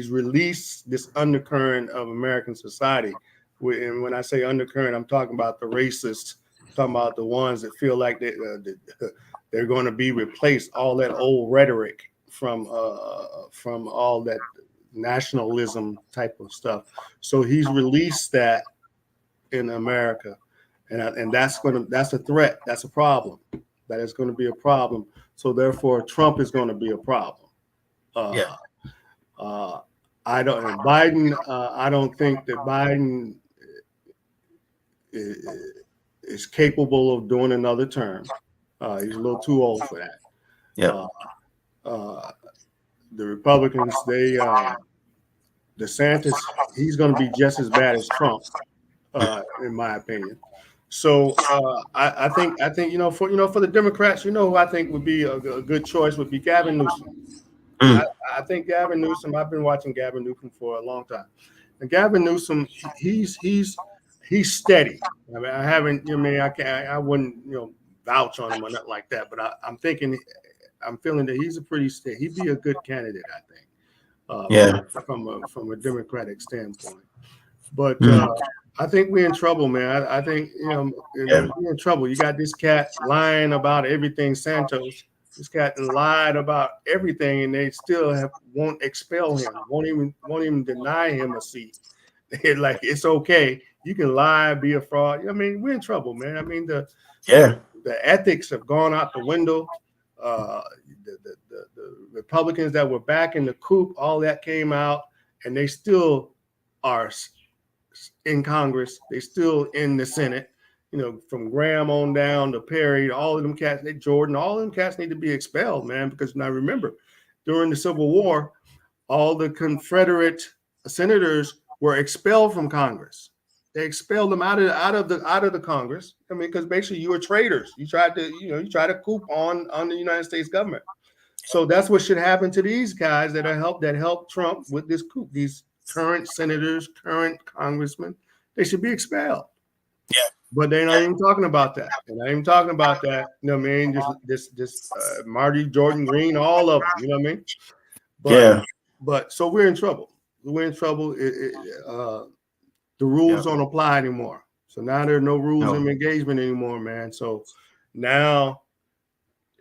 released this undercurrent of American society. And when I say undercurrent, I'm talking about the racists. I'm talking about the ones that feel like they're going to be replaced. All that old rhetoric from all that nationalism type of stuff. So he's released that in America, and that's a threat. That's a problem. That is going to be a problem. So therefore, Trump is going to be a problem. I don't think that Biden is capable of doing another term. He's a little too old for that. The Republicans, DeSantis, he's going to be just as bad as Trump, in my opinion. So I think for the Democrats, who I think would be a good choice would be Gavin Newsom. I think Gavin Newsom. I've been watching Gavin Newsom for a long time, and Gavin Newsom, he's steady. I mean, I haven't. I wouldn't vouch on him or nothing like that. But I'm feeling that he's a pretty steady. He'd be a good candidate, I think. From a Democratic standpoint. But I think we're in trouble, man. I think Yeah. we're in trouble. You got this cat lying about everything, Santos. This cat lied about everything, and they still won't expel him. Won't even deny him a seat. Like, it's okay. You can lie, be a fraud. I mean, we're in trouble, man. I mean, Yeah. the ethics have gone out the window. Uh, the Republicans that were back in the coup, all that came out, and they still are in Congress. They still in the Senate. From Graham on down to Perry, all of them cats, Jordan, all of them cats need to be expelled, man. Because now remember, during the Civil War, all the Confederate senators were expelled from Congress. They expelled them out of the Congress. I mean, because basically you were traitors. You tried to coup on the United States government. So that's what should happen to these guys that helped Trump with this coup. These current senators, current congressmen, they should be expelled. Yeah. But they're not even talking about that. They're not even talking about that. You know what I mean? Just Marty, Jordan Green, all of them. You know what I mean? But so we're in trouble. We're in trouble. The rules don't apply anymore. So now there are no rules of engagement anymore, man. So now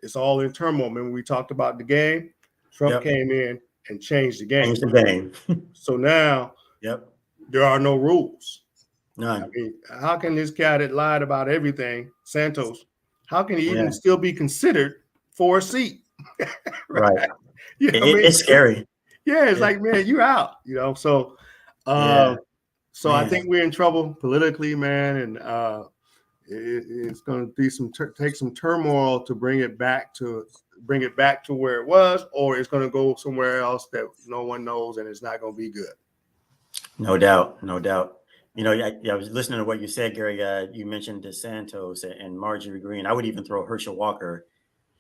it's all in turmoil. Remember, we talked about the game. Trump came in and changed the game. So now there are no rules. None. I mean, how can this guy that lied about everything, Santos, how can he even still be considered for a seat? Right. It's scary. Yeah, it's like, man, you're out. So so I think we're in trouble politically, man, and it's going to be take some turmoil to bring it back to where it was, or it's going to go somewhere else that no one knows, and it's not going to be good. No doubt. I was listening to what you said, Gary. You mentioned DeSantis and Marjorie Greene. I would even throw Herschel Walker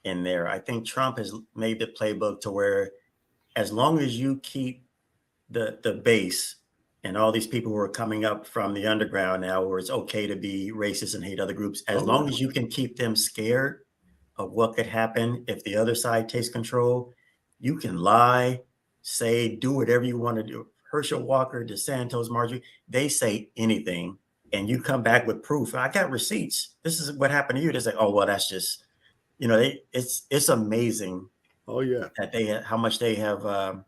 in there. I think Trump has made the playbook to where, as long as you keep the base and all these people who are coming up from the underground now, where it's okay to be racist and hate other groups, as long as you can keep them scared of what could happen if the other side takes control, you can lie, say, do whatever you want to do. Herschel Walker, DeSantis, Marjorie, they say anything, and you come back with proof. I got receipts. This is what happened to you. They say, oh, well, that's just, it's amazing. Oh yeah, that how much they have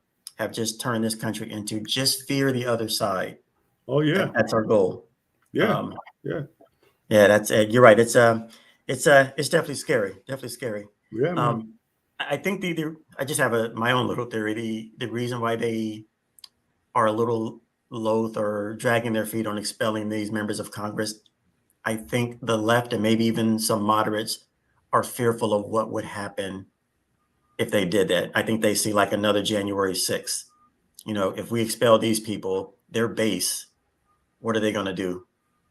just turned this country into just fear the other side. Oh yeah, that's our goal. Yeah, That's you're right. It's definitely scary. Definitely scary. Yeah. I think I just have my own little theory. The reason why they are a little loath or dragging their feet on expelling these members of Congress, I think the left and maybe even some moderates are fearful of what would happen if they did that. I think they see like another January 6th. If we expel these people, their base, what are they going to do?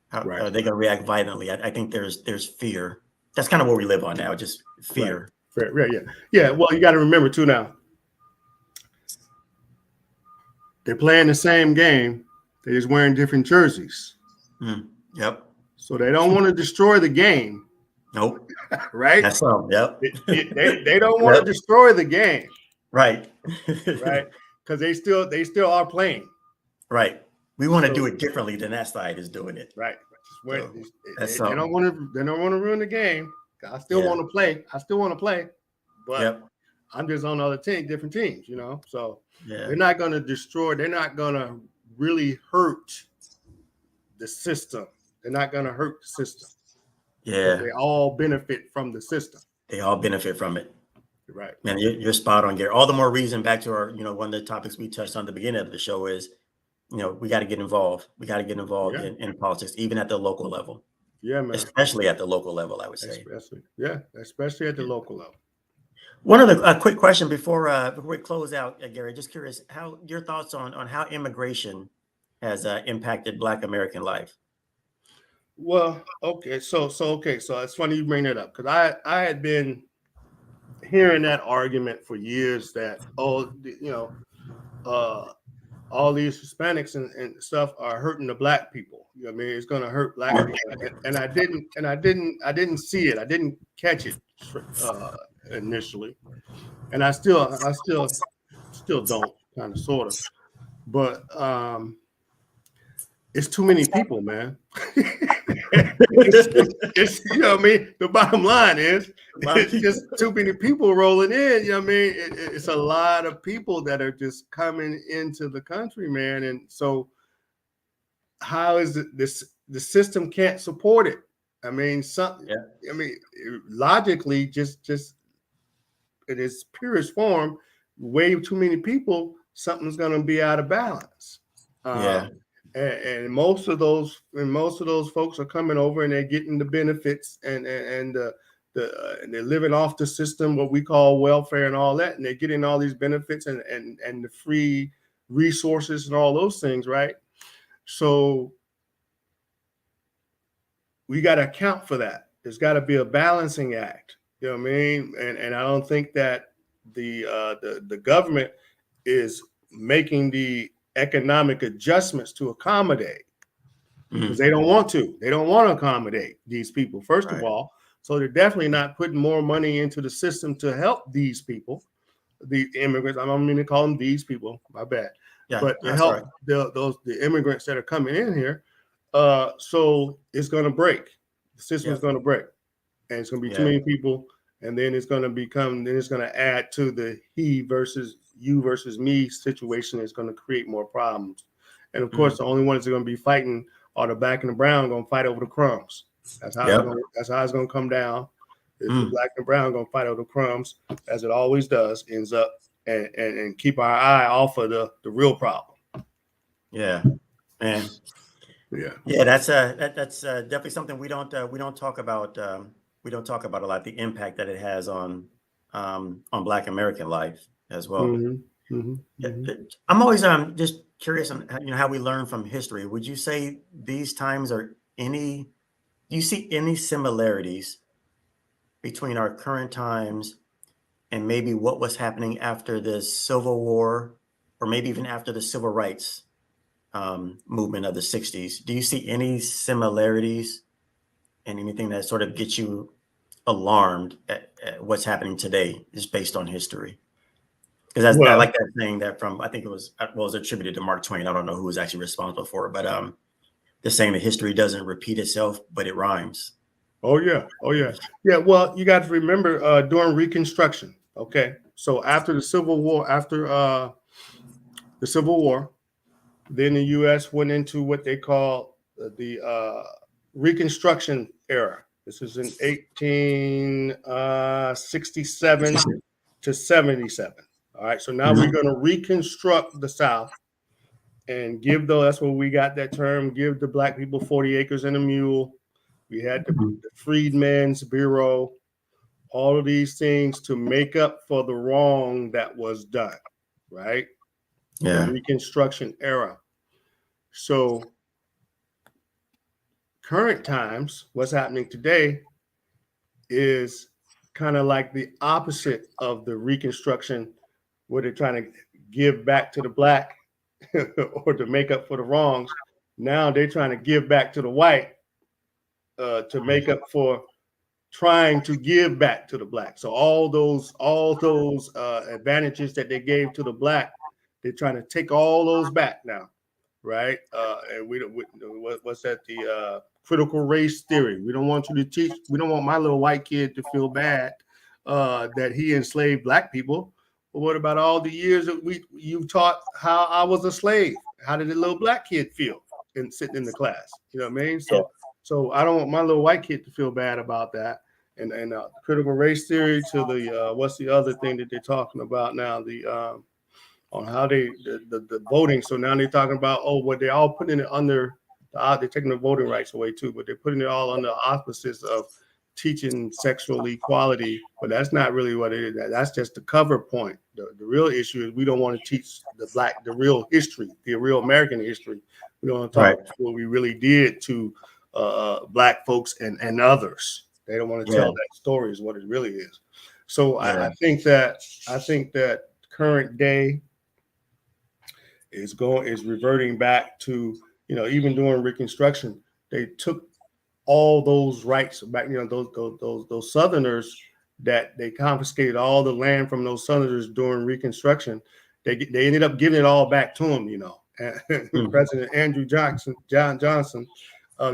How are they going to react violently? I think there's fear. That's kind of what we live on now, just fear. Right. Yeah. Well, you got to remember too now. They're playing the same game. They're just wearing different jerseys. Yep. So they don't want to destroy the game. Nope. Right? That's yep. They don't want to destroy the game. Right. Right. Because they still are playing. Right. We want to do it differently than that side is doing it. Right. They don't want to ruin the game. I still want to play. But I'm just on other different teams, So they're not going to destroy. They're not going to really hurt the system. They're not going to hurt the system. Yeah. They all benefit from the system. They all benefit from it. Right. Man, you're spot on, Gary. All the more reason, back to our, one of the topics we touched on at the beginning of the show is, we got to get involved. We got to get involved in politics, even at the local level. Yeah, man. Especially at the local level, I would say. Especially at the local level. One other quick question before we close out, Gary. Just curious, how your thoughts on how immigration has impacted Black American life. Well, okay, so it's funny you bring that up because I had been hearing that argument for years that all these Hispanics and stuff are hurting the Black people. I mean, it's going to hurt Black people, and I didn't see it. I didn't catch it initially, and I still don't, kind of, sort of. But it's too many people, man. it's you know what I mean. The bottom line is it's just too many people rolling in. You know what I mean. It's a lot of people that are just coming into the country, man. And so, how is it the system can't support it? I mean, I mean, logically, just in its purest form, way too many people, something's going to be out of balance. And most of those folks are coming over and they're getting the benefits and they're living off the system, what we call welfare and all that, and they're getting all these benefits and the free resources and all those things, right? So we got to account for that. There's got to be a balancing act. You know what I mean? And I don't think that the government is making the economic adjustments to accommodate, because they don't want to. They don't want to accommodate these people, first of all. So they're definitely not putting more money into the system to help these people, the immigrants. I don't mean to call them these people, my bad. But to help the immigrants that are coming in here. So it's going to break. The system is going to break. And it's going to be too many people. And then it's going to add to the he versus you versus me situation. It's going to create more problems. And of course, the only ones that are going to be fighting are the black and the brown, going to fight over the crumbs. That's how it's going to come down. The black and brown going to fight over the crumbs, as it always does, ends up, and keep our eye off of the real problem. Yeah, man. Yeah. That's definitely something we don't talk about. We don't talk about a lot, the impact that it has on Black American life as well. I'm always just curious on how we learn from history. Would you say these times do you see any similarities between our current times and maybe what was happening after the Civil War, or maybe even after the Civil Rights movement of the 60s? Do you see any similarities and anything that sort of gets you alarmed at what's happening today, just based on history? Because I like that saying that I think it was attributed to Mark Twain. I don't know who was actually responsible for it, but the saying that history doesn't repeat itself, but it rhymes. Oh yeah. Well, you got to remember during Reconstruction. Okay, so after the Civil War, then the U.S. went into what they call the Reconstruction era. This is in 1867 to 77. All right, so now we're going to reconstruct the South and that's where we got that term, give the black people 40 acres and a mule. We had the Freedmen's Bureau, all of these things to make up for the wrong that was done, right? The Reconstruction era. So current times, what's happening today is kind of like the opposite of the Reconstruction, where they're trying to give back to the black or to make up for the wrongs. Now they're trying to give back to the white to make up for trying to give back to the black. So all those advantages that they gave to the black, they're trying to take all those back now, right? And what's that? The critical race theory. We don't want you to teach. We don't want my little white kid to feel bad that he enslaved black people. But what about all the years that you taught how I was a slave? How did the little black kid feel sitting in the class? You know what I mean? So I don't want my little white kid to feel bad about that. And critical race theory to the what's the other thing that they're talking about now? The on how the voting. So now they're talking about they're all putting it under they're taking the voting rights away too, but they're putting it all under auspices of teaching sexual equality. But that's not really what it is. That's just the cover point. The real issue is we don't want to teach the real history, the real American history. We don't want to talk about what we really did to black folks and others. They don't want to tell that story is what it really is. So I think that current day is reverting back to, even during Reconstruction, they took all those rights back. Those Southerners that they confiscated all the land from those Southerners during Reconstruction. They ended up giving it all back to them, and President Andrew Johnson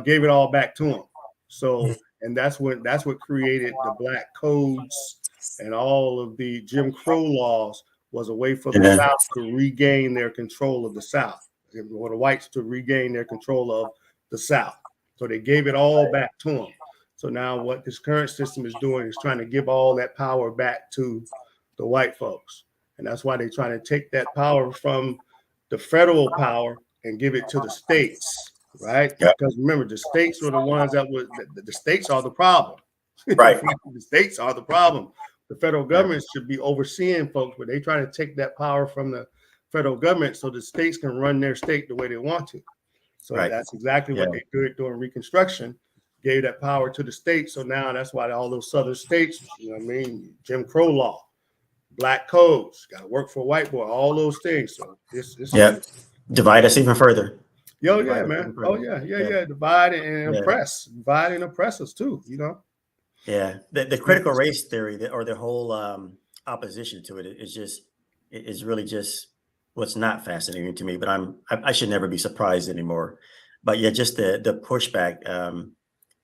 gave it all back to him. So, and that's what created the black codes and all of the Jim Crow laws, was a way for the South to regain their control of the South, or the whites to regain their control of the South. So they gave it all back to them. So now what this current system is doing is trying to give all that power back to the white folks. And that's why they're trying to take that power from the federal power and give it to the states, right? Yep. Because remember, the states were the ones that were, the states are the problem. Right. The states are the problem. The federal government should be overseeing folks, but they try to take that power from the federal government so the states can run their state the way they want to. So that's exactly what they did during Reconstruction, gave that power to the states. So now that's why all those southern states, you know what I mean, Jim Crow law, black codes, got to work for a white boy, all those things. So this divide us even further. Yo, yeah, man. Oh, yeah. Divide and oppress. Divide and oppress us too, you know? Yeah. The critical race theory, or the whole opposition to it, is really just what's not fascinating to me, but I should never be surprised anymore. But yeah, just the pushback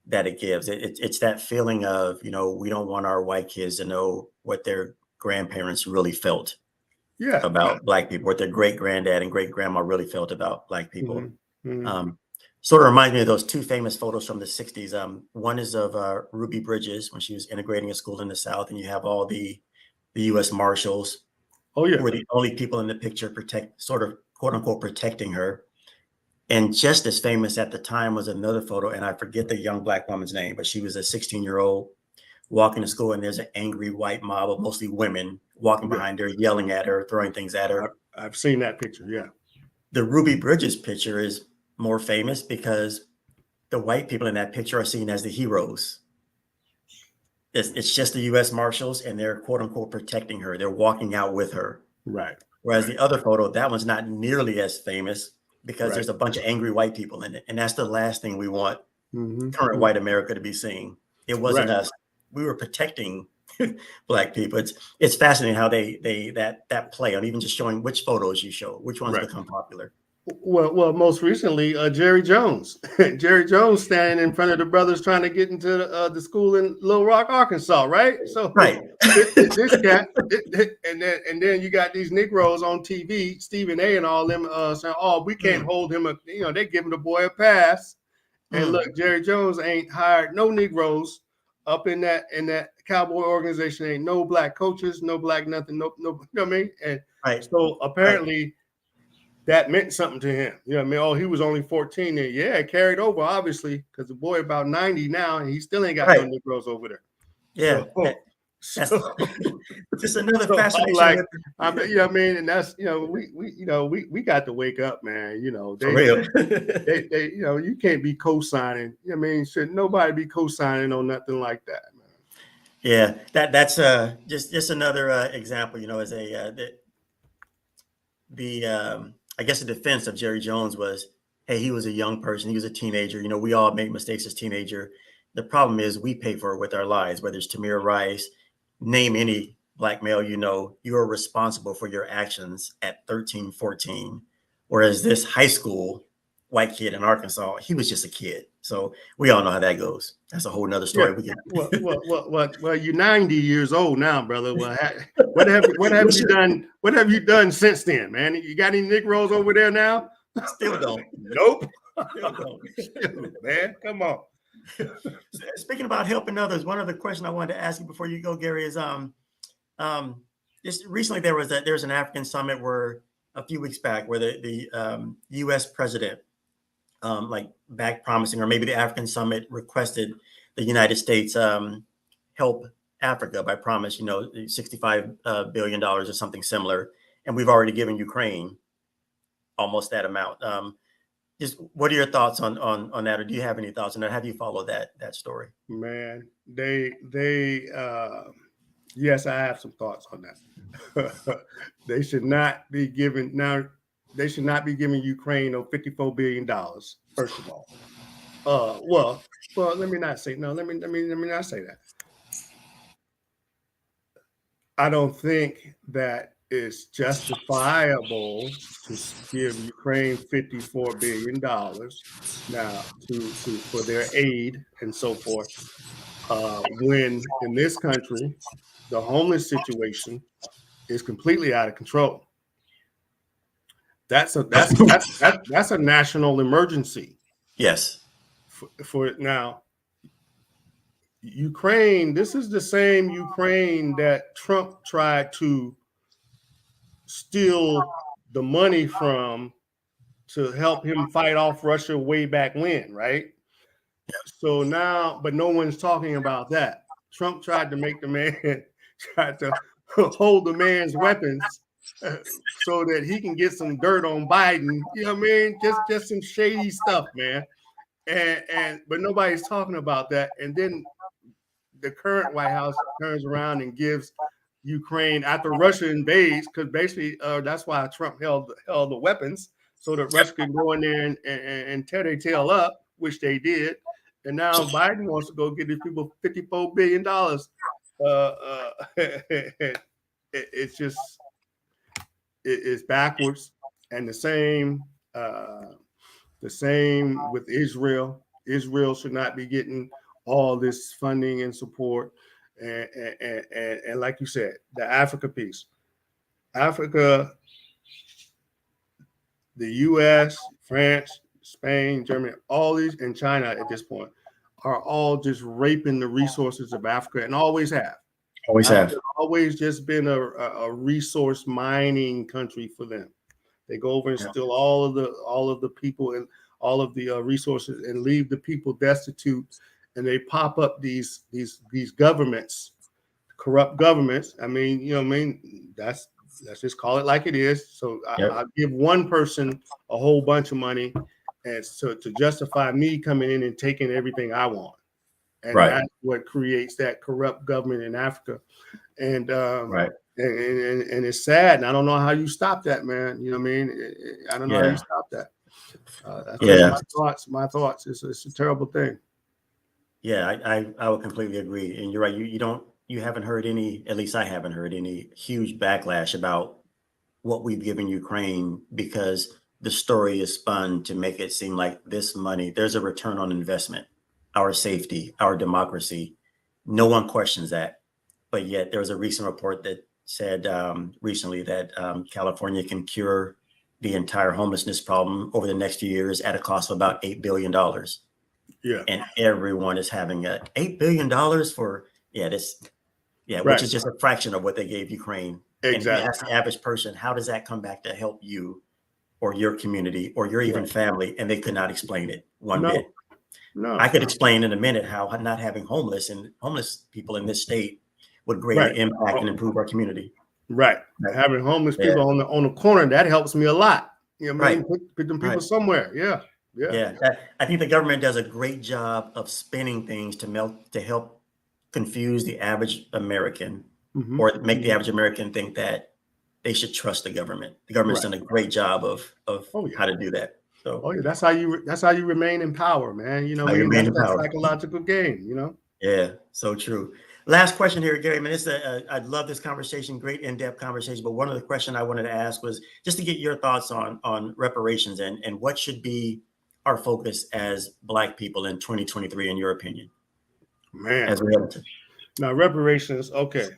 that it gives. It's that feeling of, you know, we don't want our white kids to know what their grandparents really felt about black people, what their great granddad and great grandma really felt about black people. Sort of reminds me of those two famous photos from the 60s. One is of Ruby Bridges when she was integrating a school in the South, and you have all the U.S. Marshals. Oh, yeah. Who were the only people in the picture sort of quote unquote protecting her. And just as famous at the time was another photo, and I forget the young black woman's name, but she was a 16-year-old walking to school, and there's an angry white mob of mostly women walking behind her, yelling at her, throwing things at her. I've seen that picture, yeah. The Ruby Bridges picture is more famous because the white people in that picture are seen as the heroes. It's just the U.S. Marshals, and they're quote unquote protecting her. They're walking out with her. Right. Whereas the other photo, that one's not nearly as famous because there's a bunch of angry white people in it. And that's the last thing we want current white America to be seeing. It wasn't us. We were protecting black people. It's fascinating how that play on even just showing which photos you show, which ones become popular. Well, most recently, Jerry Jones. Jerry Jones standing in front of the brothers trying to get into the school in Little Rock, Arkansas, right? So this cat, and then you got these Negroes on TV, Stephen A. and all them saying, "Oh, we can't hold him. They giving the boy a pass." And look, Jerry Jones ain't hired no Negroes up in that cowboy organization. Ain't no black coaches, no black nothing, no. You know what I mean? And so apparently. That meant something to him. You know what I mean? Oh, he was only 14 there. Yeah, it carried over, obviously, because the boy about 90 now, and he still ain't got no Negroes over there. Yeah. So just another fascinating. You know what I mean? And that's, we got to wake up, man. You know, for real. they you can't be co-signing. You know what I mean? Should nobody be co-signing on nothing like that, man. Yeah, that's just another example, as I guess the defense of Jerry Jones was, hey, he was a young person. He was a teenager. We all make mistakes as teenager. The problem is we pay for it with our lives, whether it's Tamir Rice, name any black male, you are responsible for your actions at 13, 14. Whereas this high school white kid in Arkansas, he was just a kid. So we all know how that goes. That's a whole nother story. Well, you're 90 years old now, brother. Well, what have you done? What have you done since then, man? You got any Negroes over there now? Still don't. Nope. Still don't. Man, come on. Speaking about helping others, one other question I wanted to ask you before you go, Gary, is just recently there was an African summit where a few weeks back where the U.S. president back promising, or maybe the African summit requested the United States help Africa by promise, $65 billion or something similar. And we've already given Ukraine almost that amount. Just what are your thoughts on that? Or do you have any thoughts on that? Have you followed that story? Man, yes, I have some thoughts on that. They should not be giving Ukraine $54 billion, first of all. Well, let me not say no. Let me not say that. I don't think that it's justifiable to give Ukraine $54 billion now for their aid and so forth. When in this country, the homeless situation is completely out of control. That's a national emergency. Yes. For now, Ukraine. This is the same Ukraine that Trump tried to steal the money from to help him fight off Russia way back when, right? So now, but no one's talking about that. Trump tried to make the man tried to hold the man's weapons so that he can get some dirt on Biden. You know what I mean? Just some shady stuff, man. And but nobody's talking about that. And then the current White House turns around and gives Ukraine after Russia invades, because basically that's why Trump held the weapons so that Russia could go in there and tear their tail up, which they did. And now Biden wants to go get these people $54 billion. It's just it's backwards, and the same with Israel. Israel should not be getting all this funding and support. And like you said, the Africa piece, Africa, the U.S., France, Spain, Germany, all these, and China at this point are all just raping the resources of Africa, and always have. Always just been a resource mining country for them. They go over and steal all of the people and all of the resources and leave the people destitute. And they pop up these governments, corrupt governments. I mean, you know what I mean? Let's just call it like it is. So I'll give one person a whole bunch of money, and so to justify me coming in and taking everything I want. And that's what creates that corrupt government in Africa. And and it's sad. And I don't know how you stop that, man. You know what I mean? I don't know how you stop that. That's my thoughts. It's a terrible thing. Yeah, I would completely agree. And you're right. You haven't heard any, at least I haven't heard any huge backlash about what we've given Ukraine, because the story is spun to make it seem like this money, there's a return on investment, our safety, our democracy. No one questions that. But yet there was a recent report that said recently that California can cure the entire homelessness problem over the next few years at a cost of about $8 billion. Yeah. And everyone is having $8 billion for, which is just a fraction of what they gave Ukraine. Exactly. And as the average person, how does that come back to help you or your community or your even family? And they could not explain it one bit. No. I could explain in a minute how not having homeless people in this state would greatly impact and improve our community. Right. Having homeless people on the corner, that helps me a lot. You know what I mean? Put them people somewhere. Yeah. I think the government does a great job of spinning things to help confuse the average American, or make the average American think that they should trust the government. The government's done a great job of how to do that. So that's how you remain in power, man. You know, that's that psychological game, you know? Yeah, so true. Last question here, Gary. Man, I love this conversation, great in-depth conversation. But one of the questions I wanted to ask was just to get your thoughts on reparations and what should be our focus as Black people in 2023, in your opinion. Man, as we have to. Now reparations. Okay,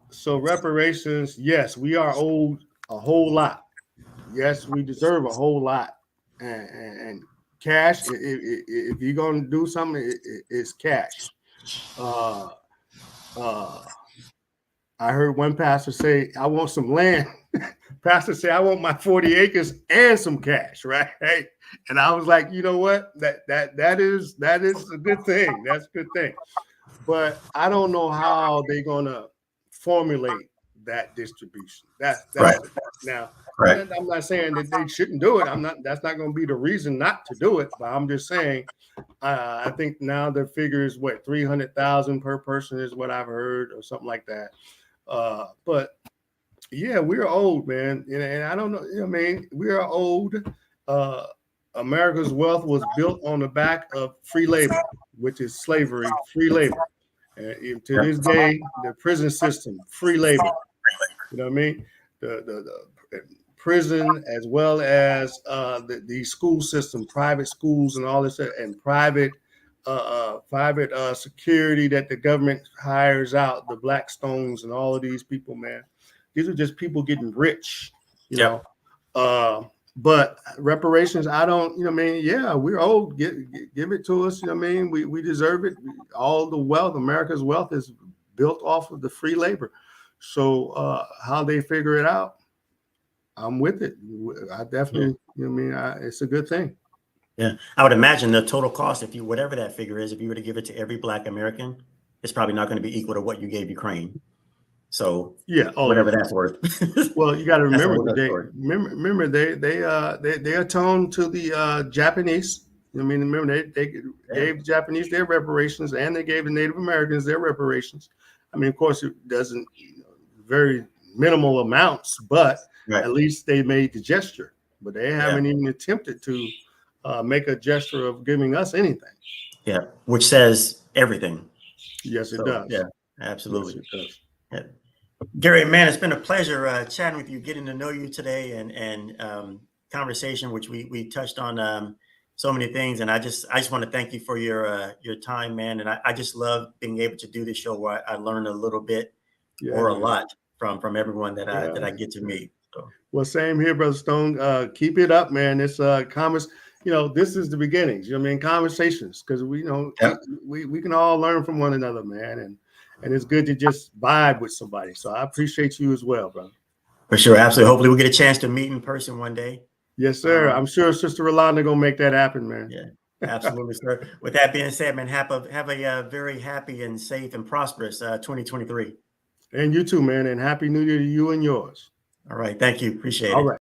so reparations. Yes, we are owed a whole lot. Yes, we deserve a whole lot. And cash. If you're gonna do something, it's cash. I heard one pastor say, "I want some land." Pastor say, "I want my 40 acres and some cash," right? And I was like, you know what? That is a good thing. That's a good thing. But I don't know how they're gonna formulate that distribution. That's right. Now, I'm not saying that they shouldn't do it. That's not going to be the reason not to do it. But I'm just saying, I think now the figure is what, 300,000 per person is what I've heard, or something like that. But yeah, we're old, man, and I don't know. I mean, we are old. America's wealth was built on the back of free labor, which is slavery, free labor. And to this day, the prison system, free labor. You know what I mean? the prison, as well as the school system, private schools, and all this, and private security that the government hires out, the Blackstones and all of these people, man. These are just people getting rich, you know. But reparations, I don't, you know, what I mean, yeah, we're old. Give it to us, you know, what I mean, we deserve it. All the wealth, America's wealth, is built off of the free labor. So how they figure it out, I'm with it. I definitely, you know, what I mean, it's a good thing. Yeah, I would imagine the total cost, if you, whatever that figure is, if you were to give it to every Black American, it's probably not going to be equal to what you gave Ukraine. So yeah, whatever that's worth. Well, you got to remember remember they atoned to the Japanese. I mean, remember they gave the Japanese their reparations, and they gave the Native Americans their reparations. I mean, of course, it doesn't, very minimal amounts, but at least they made the gesture. But they haven't even attempted to make a gesture of giving us anything. Yeah, which says everything. Yes, it does. Yeah, absolutely. Yes, it does. Yeah. Gary, man, it's been a pleasure chatting with you, getting to know you today, and conversation, which we touched on so many things. And I just want to thank you for your time, man. And I just love being able to do this show where I learn a little bit or a lot from everyone that I get to meet. So. Well, same here, Brother Stone. Keep it up, man. It's you know, this is the beginnings. You know what I mean? Conversations, because we know we can all learn from one another, man. And it's good to just vibe with somebody. So I appreciate you as well, brother. For sure. Absolutely. Hopefully we'll get a chance to meet in person one day. Yes, sir. I'm sure Sister Rolanda gonna make that happen, man. Yeah, absolutely, sir. With that being said, man, have a very happy and safe and prosperous 2023. And you too, man. And Happy New Year to you and yours. All right. Thank you. Appreciate it. All right.